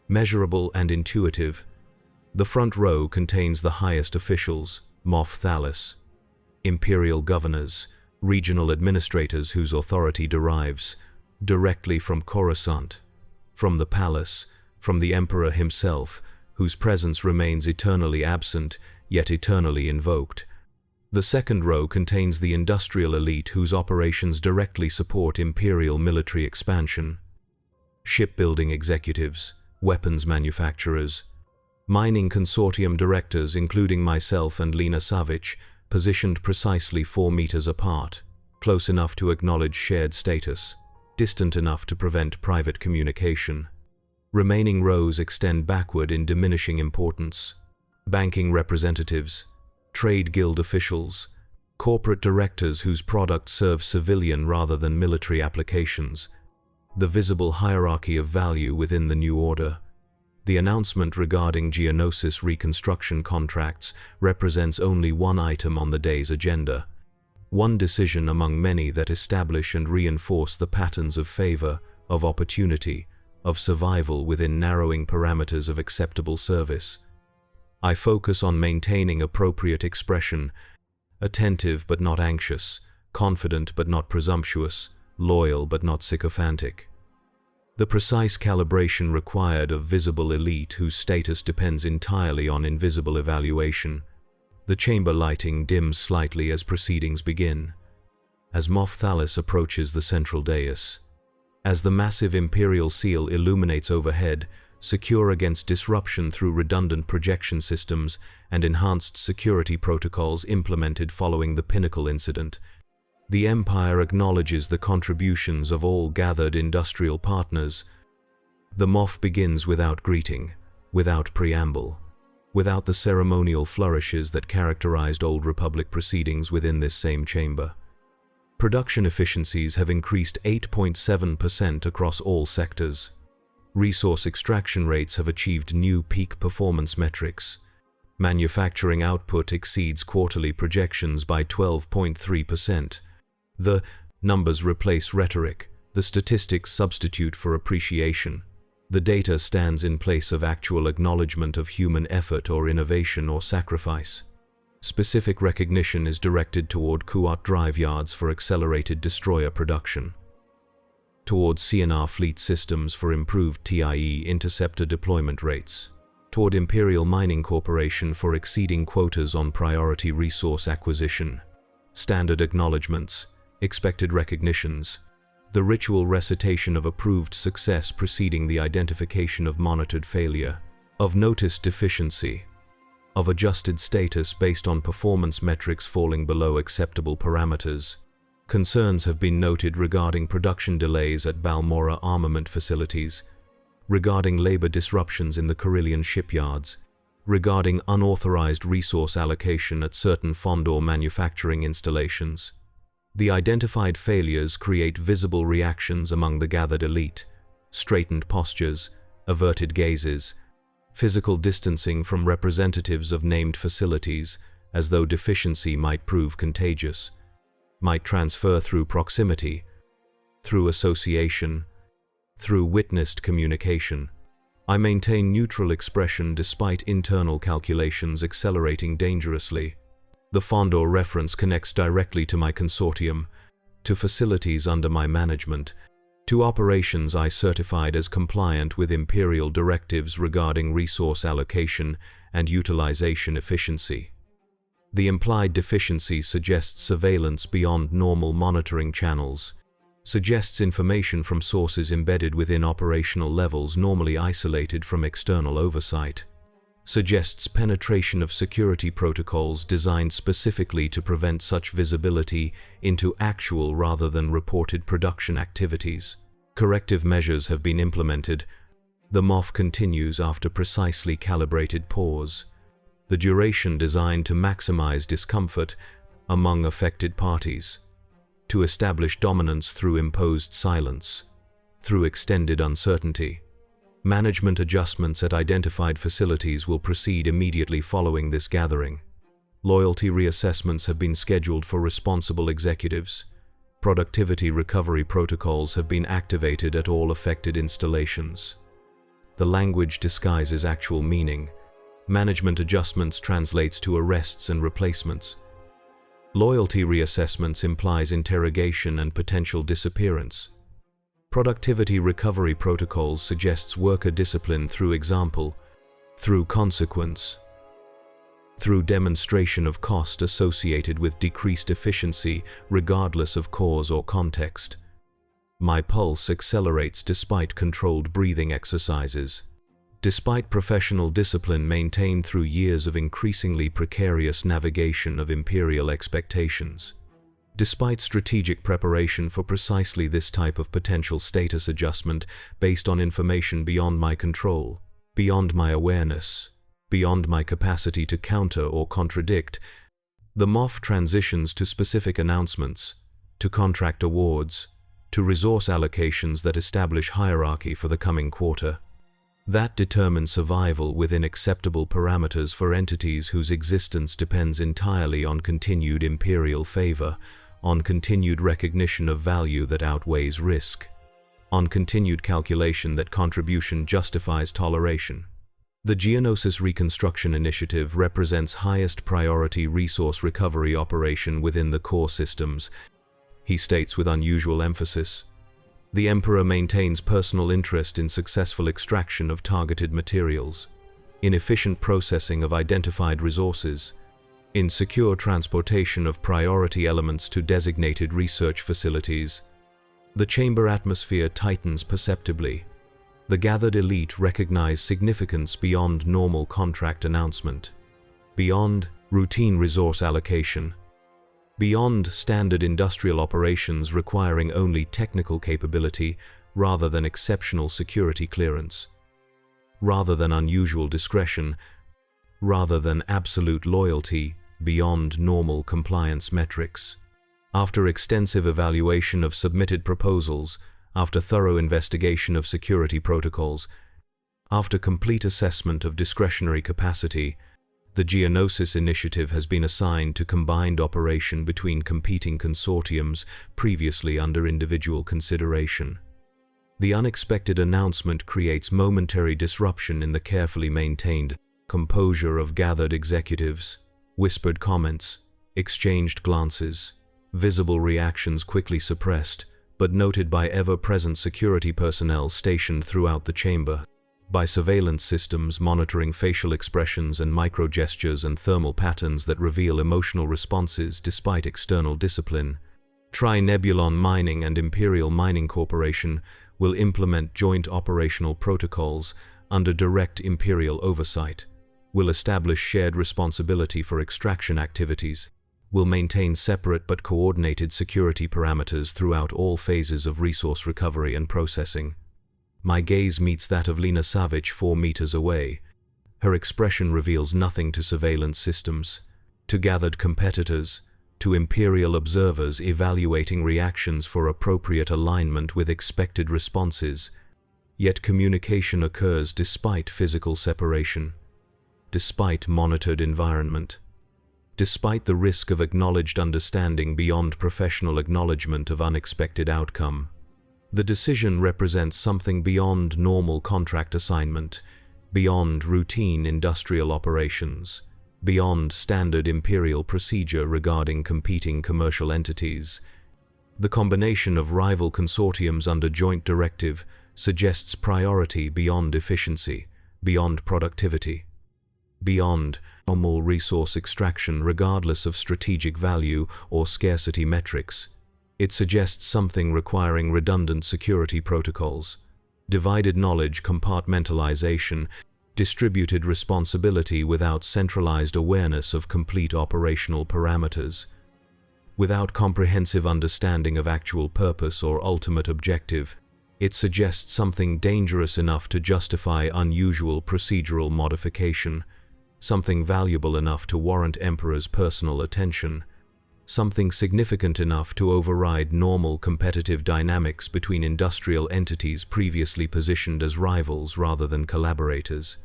measurable and intuitive. The front row contains the highest officials, Moff Thalas, imperial governors, regional administrators whose authority derives directly from Coruscant, from the palace, from the Emperor himself, whose presence remains eternally absent, yet eternally invoked. The second row contains the industrial elite whose operations directly support imperial military expansion. Shipbuilding executives, weapons manufacturers, Mining consortium directors, including myself and Lena Savic, positioned precisely 4 meters apart, close enough to acknowledge shared status, distant enough to prevent private communication. Remaining rows extend backward in diminishing importance. Banking representatives, trade guild officials, corporate directors whose products serve civilian rather than military applications. The visible hierarchy of value within the new order. The announcement regarding Geonosis reconstruction contracts represents only one item on the day's agenda. One decision among many that establish and reinforce the patterns of favor, of opportunity, of survival within narrowing parameters of acceptable service. I focus on maintaining appropriate expression, attentive but not anxious, confident but not presumptuous, loyal but not sycophantic. The precise calibration required of visible elite whose status depends entirely on invisible evaluation. The chamber lighting dims slightly as proceedings begin. As Moff Thalis approaches the central dais. As the massive Imperial seal illuminates overhead, secure against disruption through redundant projection systems and enhanced security protocols implemented following the Pinnacle incident, the Empire acknowledges the contributions of all gathered industrial partners. The Moff begins without greeting, without preamble, without the ceremonial flourishes that characterized Old Republic proceedings within this same chamber. Production efficiencies have increased 8.7% across all sectors. Resource extraction rates have achieved new peak performance metrics. Manufacturing output exceeds quarterly projections by 12.3%. The numbers replace rhetoric, the statistics substitute for appreciation. The data stands in place of actual acknowledgement of human effort or innovation or sacrifice. Specific recognition is directed toward Kuat drive yards for accelerated destroyer production, toward CNR fleet systems for improved TIE interceptor deployment rates, toward Imperial Mining Corporation for exceeding quotas on priority resource acquisition, standard acknowledgements, expected recognitions, the ritual recitation of approved success preceding the identification of monitored failure, of noticed deficiency, of adjusted status based on performance metrics falling below acceptable parameters. Concerns have been noted regarding production delays at Balmora armament facilities, regarding labor disruptions in the Corellian shipyards, regarding unauthorized resource allocation at certain Fondor manufacturing installations. The identified failures create visible reactions among the gathered elite, straightened postures, averted gazes, physical distancing from representatives of named facilities, as though deficiency might prove contagious, might transfer through proximity, through association, through witnessed communication. I maintain neutral expression despite internal calculations accelerating dangerously. The Fondor reference connects directly to my consortium, to facilities under my management, to operations I certified as compliant with Imperial directives regarding resource allocation and utilization efficiency. The implied deficiency suggests surveillance beyond normal monitoring channels, suggests information from sources embedded within operational levels normally isolated from external oversight, suggests penetration of security protocols designed specifically to prevent such visibility into actual rather than reported production activities. Corrective measures have been implemented. The MOF continues after precisely calibrated pause. The duration designed to maximize discomfort among affected parties, to establish dominance through imposed silence, through extended uncertainty. Management adjustments at identified facilities will proceed immediately following this gathering. Loyalty reassessments have been scheduled for responsible executives. Productivity recovery protocols have been activated at all affected installations. The language disguises actual meaning. Management adjustments translates to arrests and replacements. Loyalty reassessments implies interrogation and potential disappearance. Productivity recovery protocols suggests worker discipline through example, through consequence, through demonstration of cost associated with decreased efficiency regardless of cause or context. My pulse accelerates despite controlled breathing exercises, despite professional discipline maintained through years of increasingly precarious navigation of imperial expectations. Despite strategic preparation for precisely this type of potential status adjustment based on information beyond my control, beyond my awareness, beyond my capacity to counter or contradict, the MOF transitions to specific announcements, to contract awards, to resource allocations that establish hierarchy for the coming quarter. That determines survival within acceptable parameters for entities whose existence depends entirely on continued imperial favor, on continued recognition of value that outweighs risk, on continued calculation that contribution justifies toleration. The Geonosis Reconstruction Initiative represents highest priority resource recovery operation within the core systems, he states with unusual emphasis. The Emperor maintains personal interest in successful extraction of targeted materials, in efficient processing of identified resources, in secure transportation of priority elements to designated research facilities. The chamber atmosphere tightens perceptibly. The gathered elite recognize significance beyond normal contract announcement, beyond routine resource allocation, beyond standard industrial operations requiring only technical capability rather than exceptional security clearance, rather than unusual discretion, rather than absolute loyalty beyond normal compliance metrics. After extensive evaluation of submitted proposals, after thorough investigation of security protocols, after complete assessment of discretionary capacity, the Geonosis Initiative has been assigned to combined operation between competing consortiums previously under individual consideration. The unexpected announcement creates momentary disruption in the carefully maintained composure of gathered executives, whispered comments, exchanged glances, visible reactions quickly suppressed, but noted by ever-present security personnel stationed throughout the chamber, by surveillance systems monitoring facial expressions and micro-gestures and thermal patterns that reveal emotional responses despite external discipline. Tri-Nebulon Mining and Imperial Mining Corporation will implement joint operational protocols under direct Imperial oversight, will establish shared responsibility for extraction activities, will maintain separate but coordinated security parameters throughout all phases of resource recovery and processing. My gaze meets that of Lena Savage 4 meters away. Her expression reveals nothing to surveillance systems, to gathered competitors, to Imperial observers evaluating reactions for appropriate alignment with expected responses. Yet communication occurs despite physical separation, despite monitored environment, despite the risk of acknowledged understanding beyond professional acknowledgement of unexpected outcome. The decision represents something beyond normal contract assignment, beyond routine industrial operations, beyond standard imperial procedure regarding competing commercial entities. The combination of rival consortiums under joint directive suggests priority beyond efficiency, beyond productivity, beyond normal resource extraction regardless of strategic value or scarcity metrics. It suggests something requiring redundant security protocols, divided knowledge compartmentalization, distributed responsibility without centralized awareness of complete operational parameters, without comprehensive understanding of actual purpose or ultimate objective. It suggests something dangerous enough to justify unusual procedural modification, something valuable enough to warrant Emperor's personal attention, something significant enough to override normal competitive dynamics between industrial entities previously positioned as rivals rather than collaborators.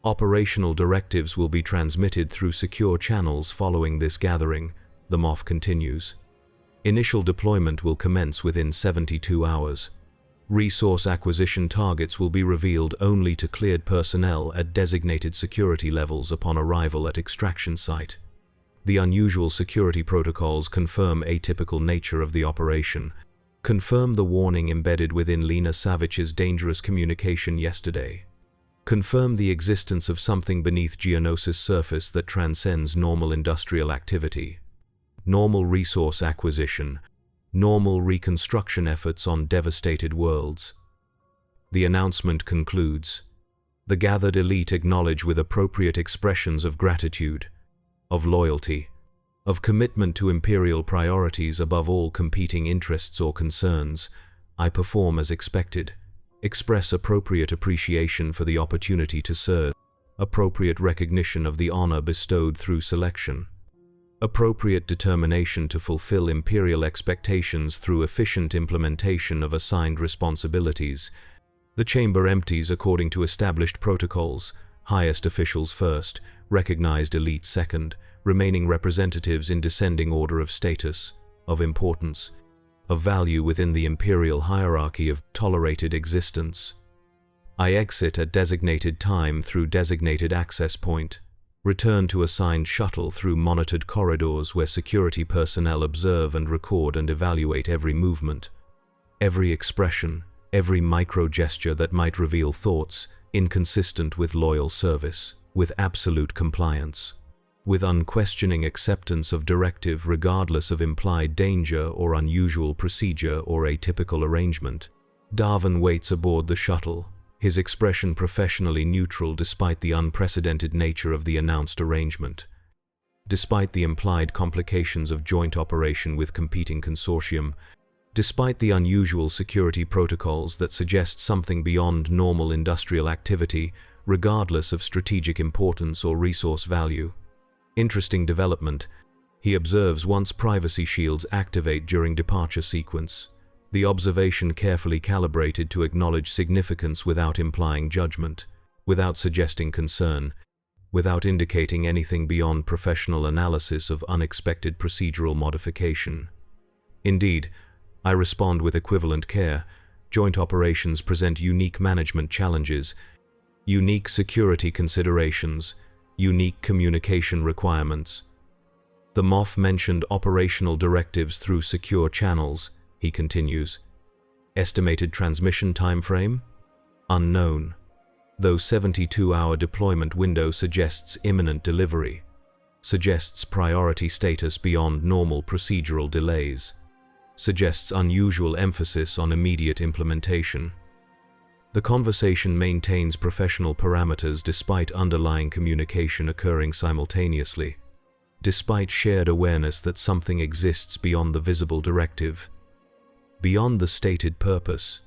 Operational directives will be transmitted through secure channels following this gathering, the MOF continues. Initial deployment will commence within 72 hours. Resource acquisition targets will be revealed only to cleared personnel at designated security levels upon arrival at extraction site. The unusual security protocols confirm atypical nature of the operation, confirm the warning embedded within Lena Savage's dangerous communication yesterday, confirm the existence of something beneath Geonosis' surface that transcends normal industrial activity, normal resource acquisition, normal reconstruction efforts on devastated worlds. The announcement concludes. The gathered elite acknowledge with appropriate expressions of gratitude, of loyalty, of commitment to imperial priorities above all competing interests or concerns. I perform as expected, express appropriate appreciation for the opportunity to serve, appropriate recognition of the honor bestowed through selection, appropriate determination to fulfill imperial expectations through efficient implementation of assigned responsibilities. The chamber empties according to established protocols, highest officials first, recognized elite second, remaining representatives in descending order of status, of importance, of value within the imperial hierarchy of tolerated existence. I exit at designated time through designated access point, return to assigned shuttle through monitored corridors where security personnel observe and record and evaluate every movement, every expression, every micro-gesture that might reveal thoughts inconsistent with loyal service, with absolute compliance, with unquestioning acceptance of directive regardless of implied danger or unusual procedure or atypical arrangement. Darth waits aboard the shuttle, his expression professionally neutral despite the unprecedented nature of the announced arrangement. Despite the implied complications of joint operation with competing consortium, despite the unusual security protocols that suggest something beyond normal industrial activity, regardless of strategic importance or resource value. Interesting development, he observes once privacy shields activate during departure sequence. The observation carefully calibrated to acknowledge significance without implying judgment, without suggesting concern, without indicating anything beyond professional analysis of unexpected procedural modification. Indeed, I respond with equivalent care. Joint operations present unique management challenges, unique security considerations, unique communication requirements. The Moff mentioned operational directives through secure channels, he continues. Estimated transmission timeframe? Unknown, though 72-hour deployment window suggests imminent delivery, suggests priority status beyond normal procedural delays, suggests unusual emphasis on immediate implementation. The conversation maintains professional parameters despite underlying communication occurring simultaneously, despite shared awareness that something exists beyond the visible directive, beyond the stated purpose,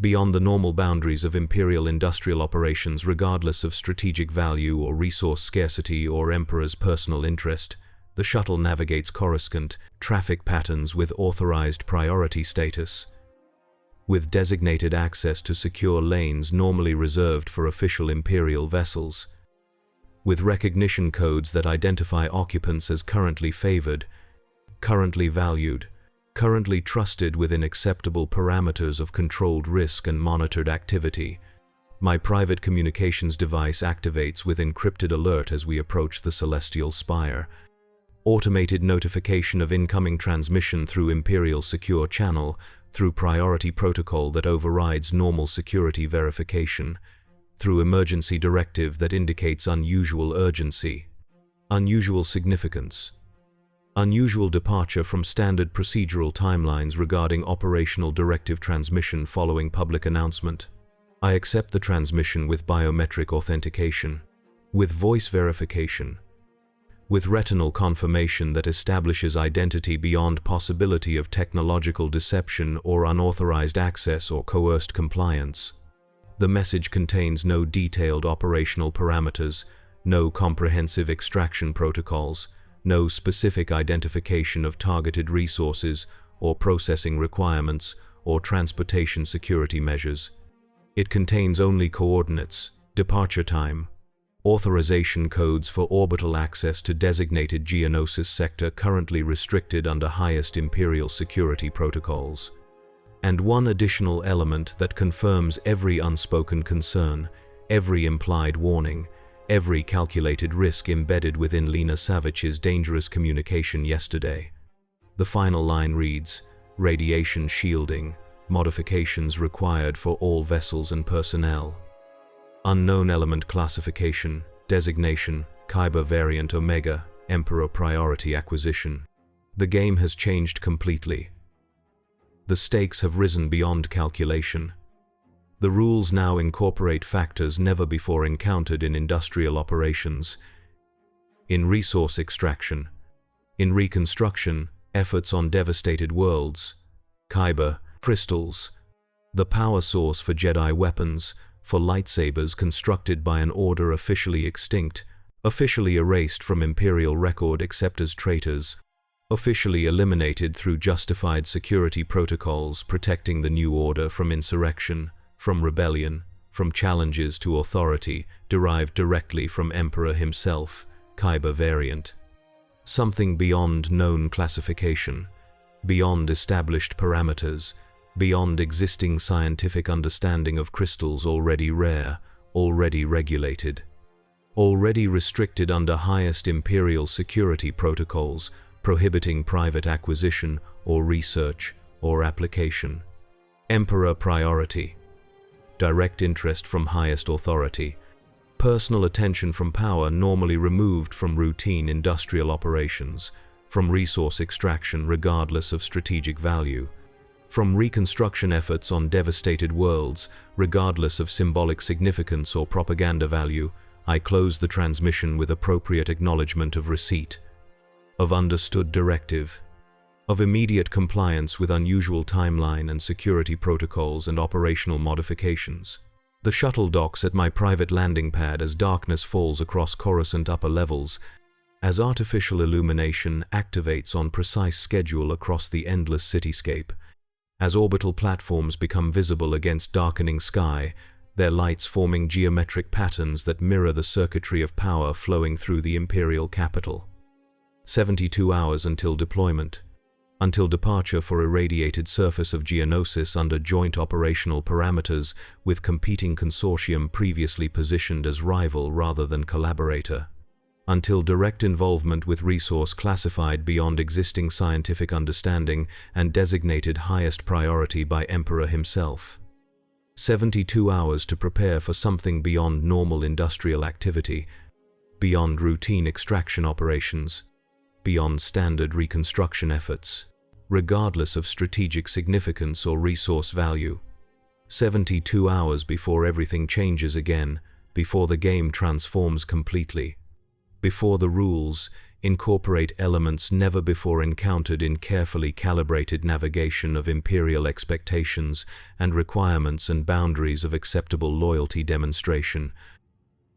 beyond the normal boundaries of imperial industrial operations regardless of strategic value or resource scarcity or Emperor's personal interest. The shuttle navigates Coruscant traffic patterns with authorized priority status, with designated access to secure lanes normally reserved for official imperial vessels, with recognition codes that identify occupants as currently favored, currently valued, currently trusted within acceptable parameters of controlled risk and monitored activity. My private communications device activates with encrypted alert as we approach the celestial spire. Automated notification of incoming transmission through Imperial Secure Channel, through priority protocol that overrides normal security verification, through emergency directive that indicates unusual urgency, unusual significance, unusual departure from standard procedural timelines regarding operational directive transmission following public announcement. I accept the transmission with biometric authentication, with voice verification, with retinal confirmation that establishes identity beyond possibility of technological deception or unauthorized access or coerced compliance. The message contains no detailed operational parameters, no comprehensive extraction protocols, no specific identification of targeted resources or processing requirements or transportation security measures. It contains only coordinates, departure time, authorization codes for orbital access to designated Geonosis sector currently restricted under highest Imperial security protocols, and one additional element that confirms every unspoken concern, every implied warning, every calculated risk embedded within Lena Savage's dangerous communication yesterday. The final line reads, "Radiation shielding, modifications required for all vessels and personnel. Unknown element classification, designation, Kyber variant Omega, Emperor priority acquisition." The game has changed completely. The stakes have risen beyond calculation. The rules now incorporate factors never before encountered in industrial operations, in resource extraction, in reconstruction, efforts on devastated worlds, kyber, crystals, the power source for Jedi weapons, for lightsabers constructed by an order officially extinct, officially erased from Imperial record except as traitors, officially eliminated through justified security protocols protecting the new order from insurrection, from rebellion, from challenges to authority derived directly from Emperor himself, kyber variant. Something beyond known classification, beyond established parameters, beyond existing scientific understanding of crystals already rare, already regulated, already restricted under highest Imperial security protocols prohibiting private acquisition or research or application. Emperor priority, direct interest from highest authority, personal attention from power normally removed from routine industrial operations, from resource extraction regardless of strategic value, from reconstruction efforts on devastated worlds regardless of symbolic significance or propaganda value. I close the transmission with appropriate acknowledgement of receipt, of understood directive, of immediate compliance with unusual timeline and security protocols and operational modifications. The shuttle docks at my private landing pad as darkness falls across Coruscant upper levels, as artificial illumination activates on precise schedule across the endless cityscape, as orbital platforms become visible against darkening sky, their lights forming geometric patterns that mirror the circuitry of power flowing through the Imperial capital. 72 hours until deployment, until departure for irradiated surface of Geonosis under joint operational parameters with competing consortium previously positioned as rival rather than collaborator, until direct involvement with resource classified beyond existing scientific understanding and designated highest priority by Emperor himself. 72 hours to prepare for something beyond normal industrial activity, beyond routine extraction operations, beyond standard reconstruction efforts, regardless of strategic significance or resource value. 72 hours before everything changes again, before the game transforms completely, before the rules incorporate elements never before encountered in carefully calibrated navigation of Imperial expectations and requirements and boundaries of acceptable loyalty demonstration.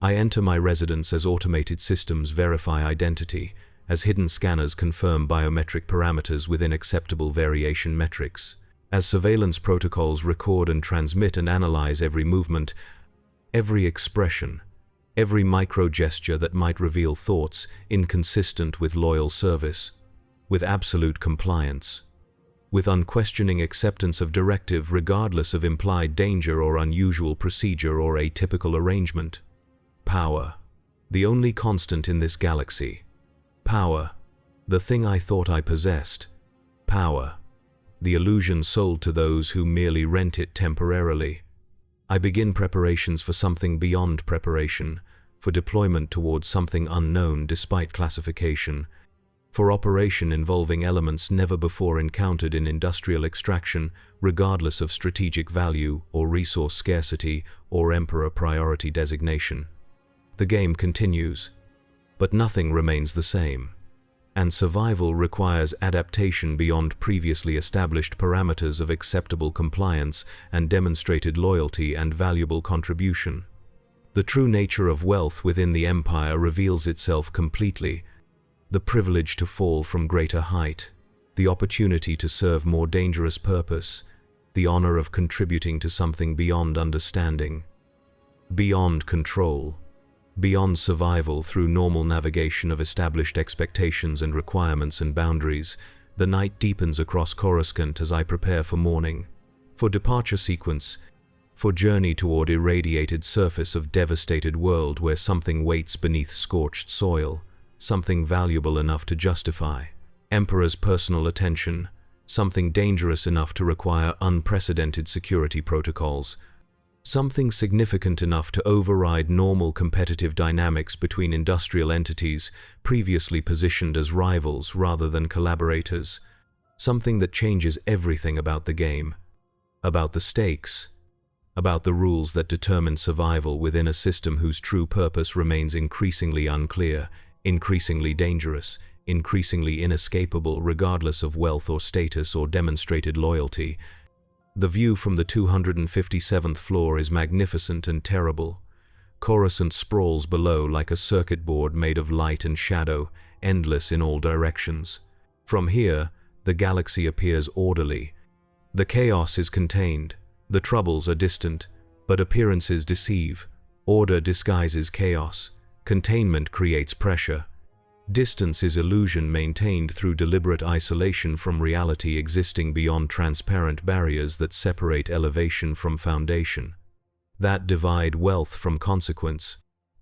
I enter my residence as automated systems verify identity, as hidden scanners confirm biometric parameters within acceptable variation metrics, as surveillance protocols record and transmit and analyze every movement, every expression, every micro-gesture that might reveal thoughts inconsistent with loyal service, with absolute compliance, with unquestioning acceptance of directive regardless of implied danger or unusual procedure or atypical arrangement. Power, the only constant in this galaxy. Power, the thing I thought I possessed. Power, the illusion sold to those who merely rent it temporarily. I begin preparations for something beyond preparation, for deployment towards something unknown despite classification, for operation involving elements never before encountered in industrial extraction, regardless of strategic value or resource scarcity or Emperor priority designation. The game continues, but nothing remains the same, and survival requires adaptation beyond previously established parameters of acceptable compliance and demonstrated loyalty and valuable contribution. The true nature of wealth within the Empire reveals itself completely: the privilege to fall from greater height, the opportunity to serve more dangerous purpose, the honor of contributing to something beyond understanding, beyond control, beyond survival through normal navigation of established expectations and requirements and boundaries. The night deepens across Coruscant as I prepare for morning, for departure sequence, for journey toward irradiated surface of devastated world where something waits beneath scorched soil, something valuable enough to justify Emperor's personal attention, something dangerous enough to require unprecedented security protocols, something significant enough to override normal competitive dynamics between industrial entities previously positioned as rivals rather than collaborators, something that changes everything about the game, about the stakes, about the rules that determine survival within a system whose true purpose remains increasingly unclear, increasingly dangerous, increasingly inescapable regardless of wealth or status or demonstrated loyalty. The view from the 257th floor is magnificent and terrible. Coruscant sprawls below like a circuit board made of light and shadow, endless in all directions. From here, the galaxy appears orderly. The chaos is contained. The troubles are distant, but appearances deceive. Order disguises chaos. Containment creates pressure. Distance is illusion maintained through deliberate isolation from reality existing beyond transparent barriers that separate elevation from foundation, that divide wealth from consequence,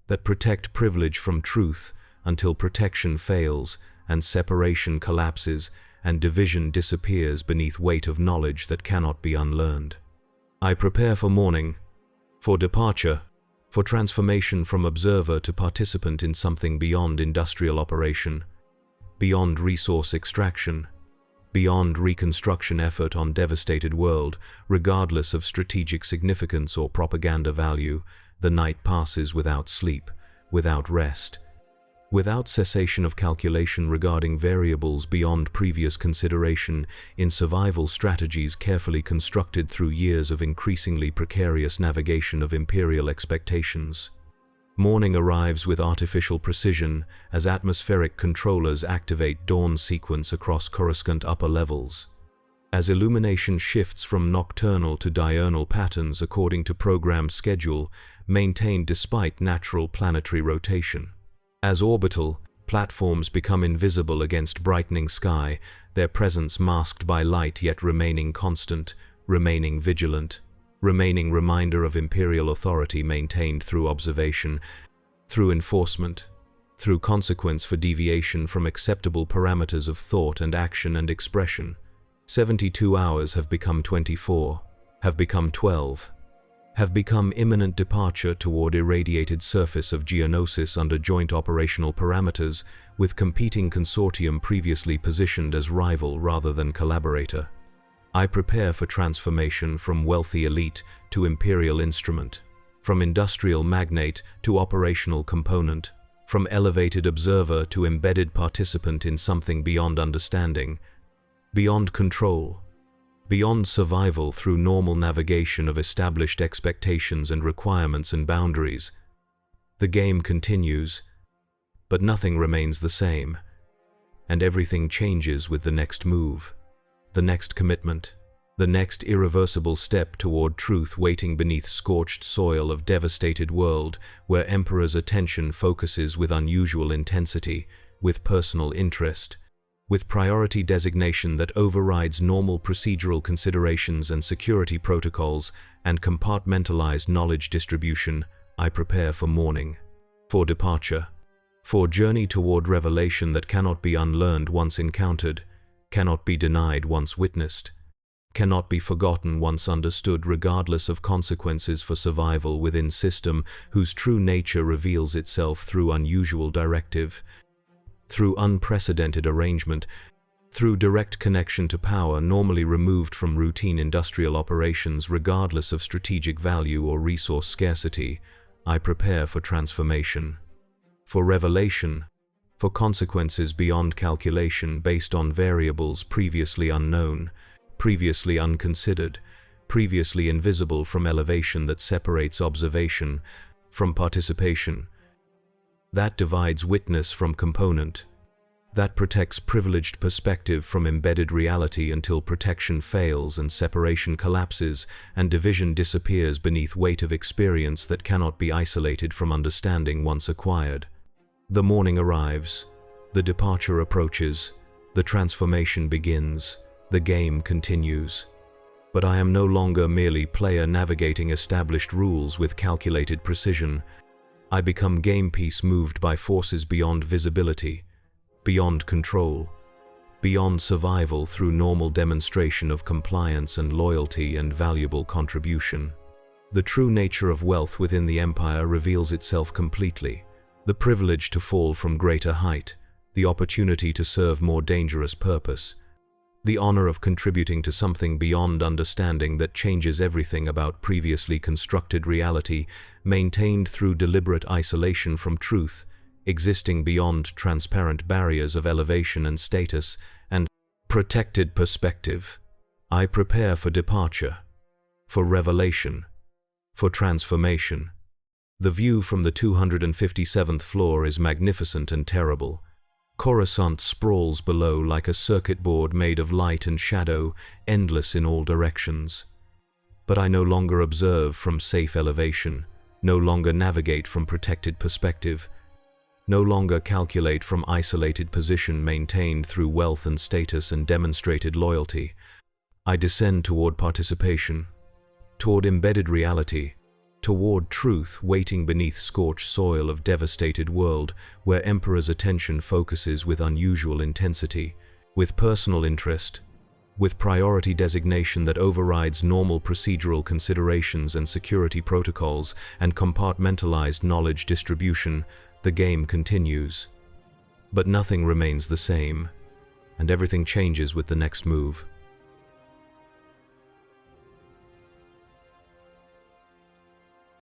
that protect privilege from truth until protection fails and separation collapses and division disappears beneath weight of knowledge that cannot be unlearned. I prepare for morning, for departure, for transformation from observer to participant in something beyond industrial operation, beyond resource extraction, beyond reconstruction effort on devastated world, regardless of strategic significance or propaganda value. The night passes without sleep, without rest, without cessation of calculation regarding variables beyond previous consideration in survival strategies carefully constructed through years of increasingly precarious navigation of imperial expectations. Morning arrives with artificial precision as atmospheric controllers activate dawn sequence across Coruscant upper levels. As illumination shifts from nocturnal to diurnal patterns according to programmed schedule, maintained despite natural planetary rotation. As orbital platforms become invisible against brightening sky, their presence masked by light yet remaining constant, remaining vigilant, remaining reminder of imperial authority maintained through observation, through enforcement, through consequence for deviation from acceptable parameters of thought and action and expression. 72 hours have become 24, have become 12. Have become imminent departure toward irradiated surface of Geonosis under joint operational parameters with competing consortium previously positioned as rival rather than collaborator. I prepare for transformation from wealthy elite to imperial instrument, from industrial magnate to operational component, from elevated observer to embedded participant in something beyond understanding, beyond control, beyond survival through normal navigation of established expectations and requirements and boundaries. The game continues, but nothing remains the same, and everything changes with the next move, the next commitment, the next irreversible step toward truth waiting beneath scorched soil of devastated world where Emperor's attention focuses with unusual intensity, with personal interest, with priority designation that overrides normal procedural considerations and security protocols and compartmentalized knowledge distribution. I prepare for morning, for departure, for journey toward revelation that cannot be unlearned once encountered, cannot be denied once witnessed, cannot be forgotten once understood regardless of consequences for survival within system whose true nature reveals itself through unusual directive, through unprecedented arrangement, through direct connection to power normally removed from routine industrial operations regardless of strategic value or resource scarcity. I prepare for transformation, for revelation, for consequences beyond calculation based on variables previously unknown, previously unconsidered, previously invisible from elevation that separates observation from participation, that divides witness from component, that protects privileged perspective from embedded reality until protection fails and separation collapses and division disappears beneath weight of experience that cannot be isolated from understanding once acquired. The morning arrives, the departure approaches, the transformation begins, the game continues. But I am no longer merely player navigating established rules with calculated precision. I become game piece moved by forces beyond visibility, beyond control, beyond survival through normal demonstration of compliance and loyalty and valuable contribution. The true nature of wealth within the Empire reveals itself completely. The privilege to fall from greater height, the opportunity to serve more dangerous purpose, The honor of contributing to something beyond understanding that changes everything about previously constructed reality, maintained through deliberate isolation from truth, existing beyond transparent barriers of elevation and status, and protected perspective. I prepare for departure, for revelation, for transformation. The view from the 257th floor is magnificent and terrible. Coruscant sprawls below like a circuit board made of light and shadow, endless in all directions. But I no longer observe from safe elevation, no longer navigate from protected perspective, no longer calculate from isolated position maintained through wealth and status and demonstrated loyalty. I descend toward participation, toward embedded reality, toward truth waiting beneath scorched soil of devastated world where Emperor's attention focuses with unusual intensity, with personal interest, with priority designation that overrides normal procedural considerations and security protocols and compartmentalized knowledge distribution. The game continues. But nothing remains the same, and everything changes with the next move.